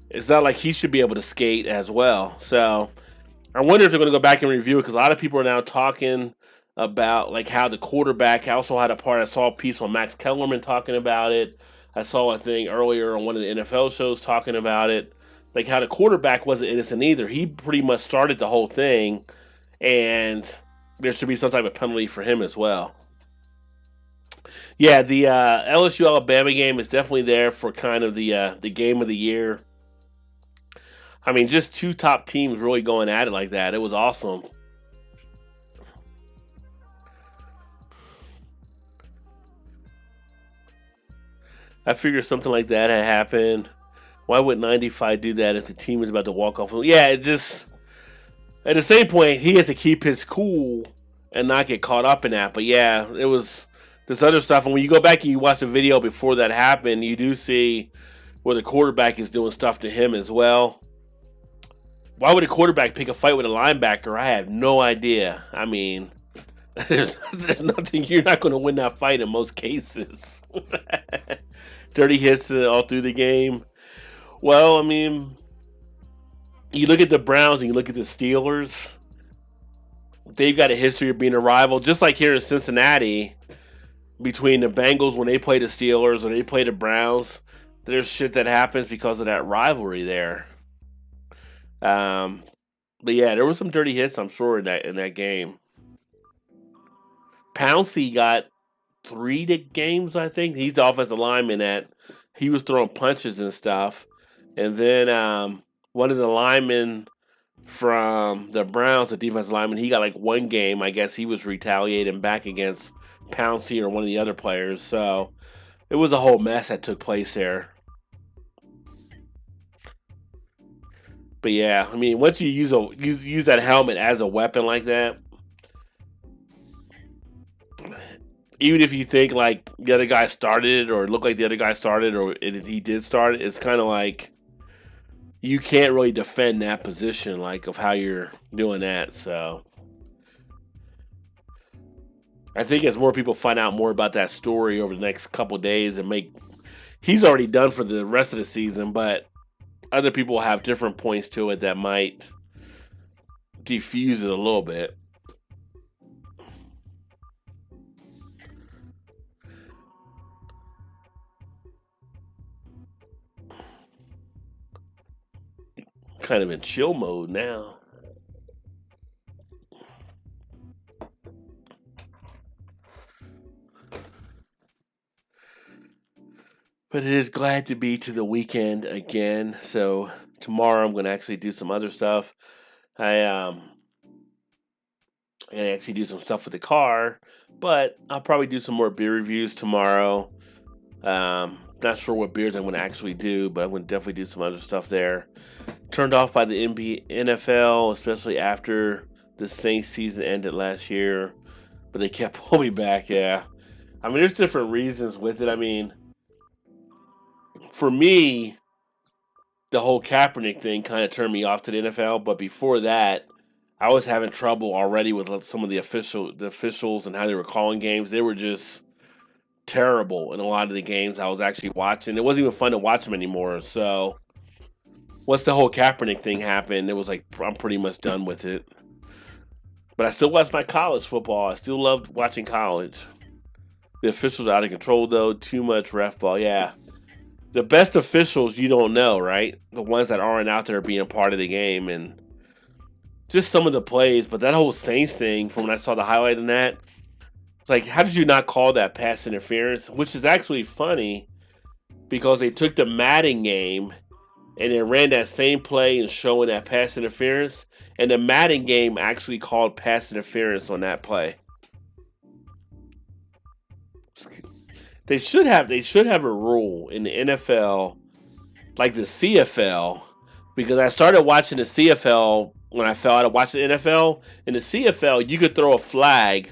it's not like he should be able to skate as well. So I wonder if they're going to go back and review it, because a lot of people are now talking about like how the quarterback also had a part. I saw a piece on Max Kellerman talking about it. I saw a thing earlier on one of the NFL shows talking about it, like how the quarterback wasn't innocent either. He pretty much started the whole thing, and there should be some type of penalty for him as well. Yeah, the LSU Alabama game is definitely there for kind of the game of the year. I mean, just 2 top teams really going at it like that. It was awesome. I figured something like that had happened. Why would 95 do that if the team is about to walk off? Yeah, it just, at the same point, he has to keep his cool and not get caught up in that. But yeah, it was this other stuff. And when you go back and you watch the video before that happened, you do see where the quarterback is doing stuff to him as well. Why would a quarterback pick a fight with a linebacker? I have no idea. I mean, there's nothing. You're not going to win that fight in most cases. Dirty hits all through the game. Well, I mean, you look at the Browns and you look at the Steelers. They've got a history of being a rival, just like here in Cincinnati, between the Bengals when they play the Steelers or they play the Browns. There's shit that happens because of that rivalry there. But yeah, there were some dirty hits, I'm sure, in that game. Pouncey got 3 games, I think. He's the offensive lineman that he was throwing punches and stuff. And then one of the linemen from the Browns, the defensive lineman, he got like 1 game. I guess he was retaliating back against Pouncey or one of the other players. So it was a whole mess that took place there. But yeah, I mean, once you use that helmet as a weapon like that, even if you think like the other guy started it or it looked like the other guy started or he did start it, it's kind of like you can't really defend that position like of how you're doing that. So I think as more people find out more about that story over the next couple of days and he's already done for the rest of the season, but other people have different points to it that might defuse it a little bit. Kind of in chill mode now. But it is glad to be to the weekend again. So tomorrow I'm going to actually do some other stuff. I'm going to actually do some stuff with the car, but I'll probably do some more beer reviews tomorrow. Not sure what beers I'm going to actually do, but I'm going to definitely do some other stuff there. Turned off by the NFL, especially after the Saints season ended last year, but they kept pulling me back. Yeah, I mean, there's different reasons with it. I mean, for me, the whole Kaepernick thing kind of turned me off to the NFL, but before that, I was having trouble already with some of the officials and how they were calling games. They were just terrible in a lot of the games I was actually watching. It wasn't even fun to watch them anymore. So once the whole Kaepernick thing happened, it was like I'm pretty much done with it. But I still watch my college football. I still loved watching college. The officials are out of control though. Too much ref ball. Yeah. The best officials you don't know, right? The ones that aren't out there being part of the game and just some of the plays. But that whole Saints thing, from when I saw the highlight in that, it's like, how did you not call that pass interference? Which is actually funny because they took the Madden game and they ran that same play and showing that pass interference. And the Madden game actually called pass interference on that play. They should have a rule in the NFL like the CFL, because I started watching the CFL when I fell out of watching the NFL. In the CFL, you could throw a flag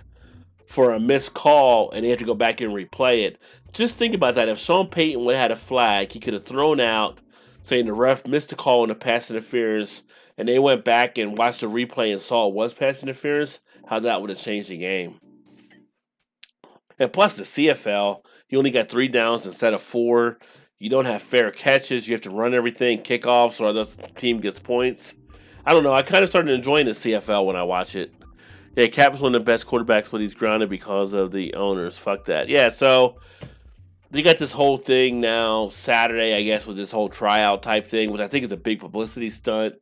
for a missed call and they have to go back and replay it. Just think about that. If Sean Payton would have had a flag, he could have thrown out saying the ref missed a call on the pass interference, and they went back and watched the replay and saw it was pass interference, how that would have changed the game. And plus the CFL, you only got 3 downs instead of 4. You don't have fair catches. You have to run everything, kickoffs, or the team gets points. I don't know. I kind of started enjoying the CFL when I watch it. Yeah, Cap's one of the best quarterbacks, but he's grounded because of the owners. Fuck that. Yeah, so they got this whole thing now Saturday, I guess, with this whole tryout type thing, which I think is a big publicity stunt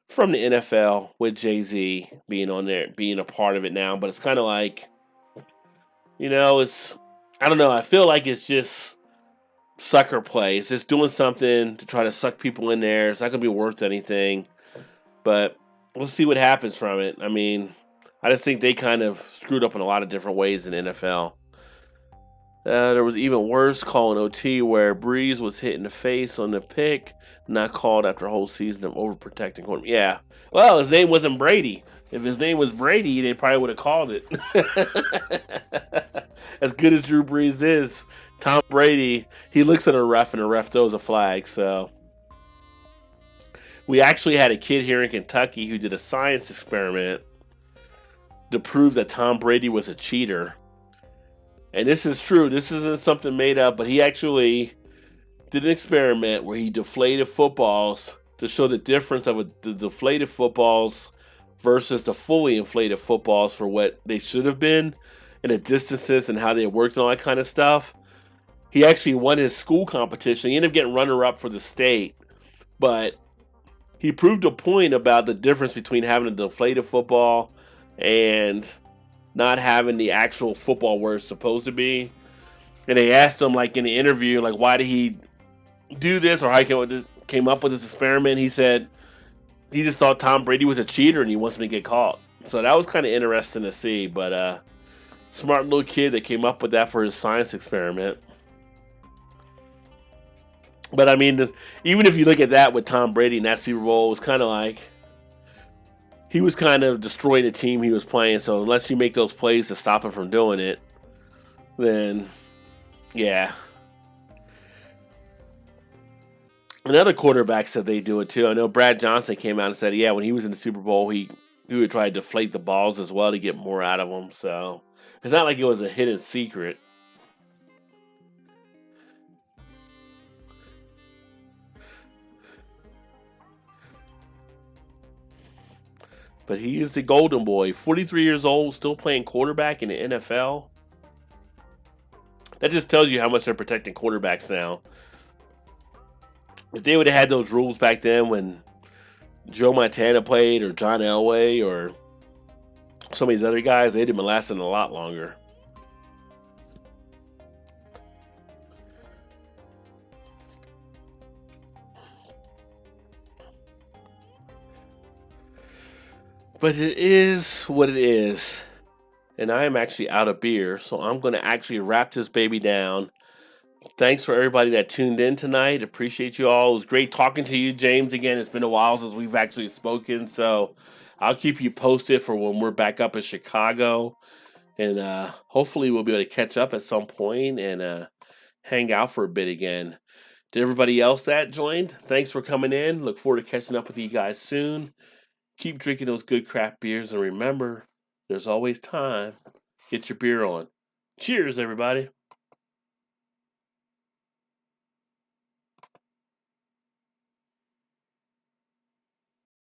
from the NFL with Jay-Z being on there, being a part of it now. But it's kind of like, I don't know. I feel like it's just sucker play. It's just doing something to try to suck people in there. It's not going to be worth anything. But we'll see what happens from it. I mean, I just think they kind of screwed up in a lot of different ways in the NFL. There was even worse call in OT where Breeze was hit in the face on the pick, not called after a whole season of overprotecting. Yeah. Well, his name wasn't Brady. If his name was Brady, they probably would have called it. As good as Drew Brees is, Tom Brady, he looks at a ref and the ref throws a flag. So we actually had a kid here in Kentucky who did a science experiment to prove that Tom Brady was a cheater. And this is true. This isn't something made up, but he actually did an experiment where he deflated footballs to show the difference of the deflated footballs versus the fully inflated footballs for what they should have been and the distances and how they worked and all that kind of stuff. He actually won his school competition. He ended up getting runner-up for the state, but he proved a point about the difference between having a deflated football and not having the actual football where it's supposed to be. And they asked him, like, in the interview, like, why did he do this, or how he came up with this experiment. He said he just thought Tom Brady was a cheater and he wants him to get caught. So that was kind of interesting to see. But smart little kid that came up with that for his science experiment. But I mean, even if you look at that with Tom Brady in that Super Bowl, it was kind of like he was kind of destroying the team he was playing. So unless you make those plays to stop him from doing it, then yeah. And other quarterbacks said they do it too. I know Brad Johnson came out and said, yeah, when he was in the Super Bowl, he would try to deflate the balls as well to get more out of them. So it's not like it was a hidden secret. But he is the golden boy, 43 years old, still playing quarterback in the NFL. That just tells you how much they're protecting quarterbacks now. If they would have had those rules back then when Joe Montana played, or John Elway, or some of these other guys, they'd have been lasting a lot longer. But it is what it is. And I am actually out of beer, so I'm going to actually wrap this baby down. Thanks for everybody that tuned in tonight. Appreciate you all. It was great talking to you, James. Again, it's been a while since we've actually spoken, so I'll keep you posted for when we're back up in Chicago. And hopefully we'll be able to catch up at some point and hang out for a bit again. To everybody else that joined, thanks for coming in. Look forward to catching up with you guys soon. Keep drinking those good craft beers, and remember, there's always time. Get your beer on. Cheers, everybody.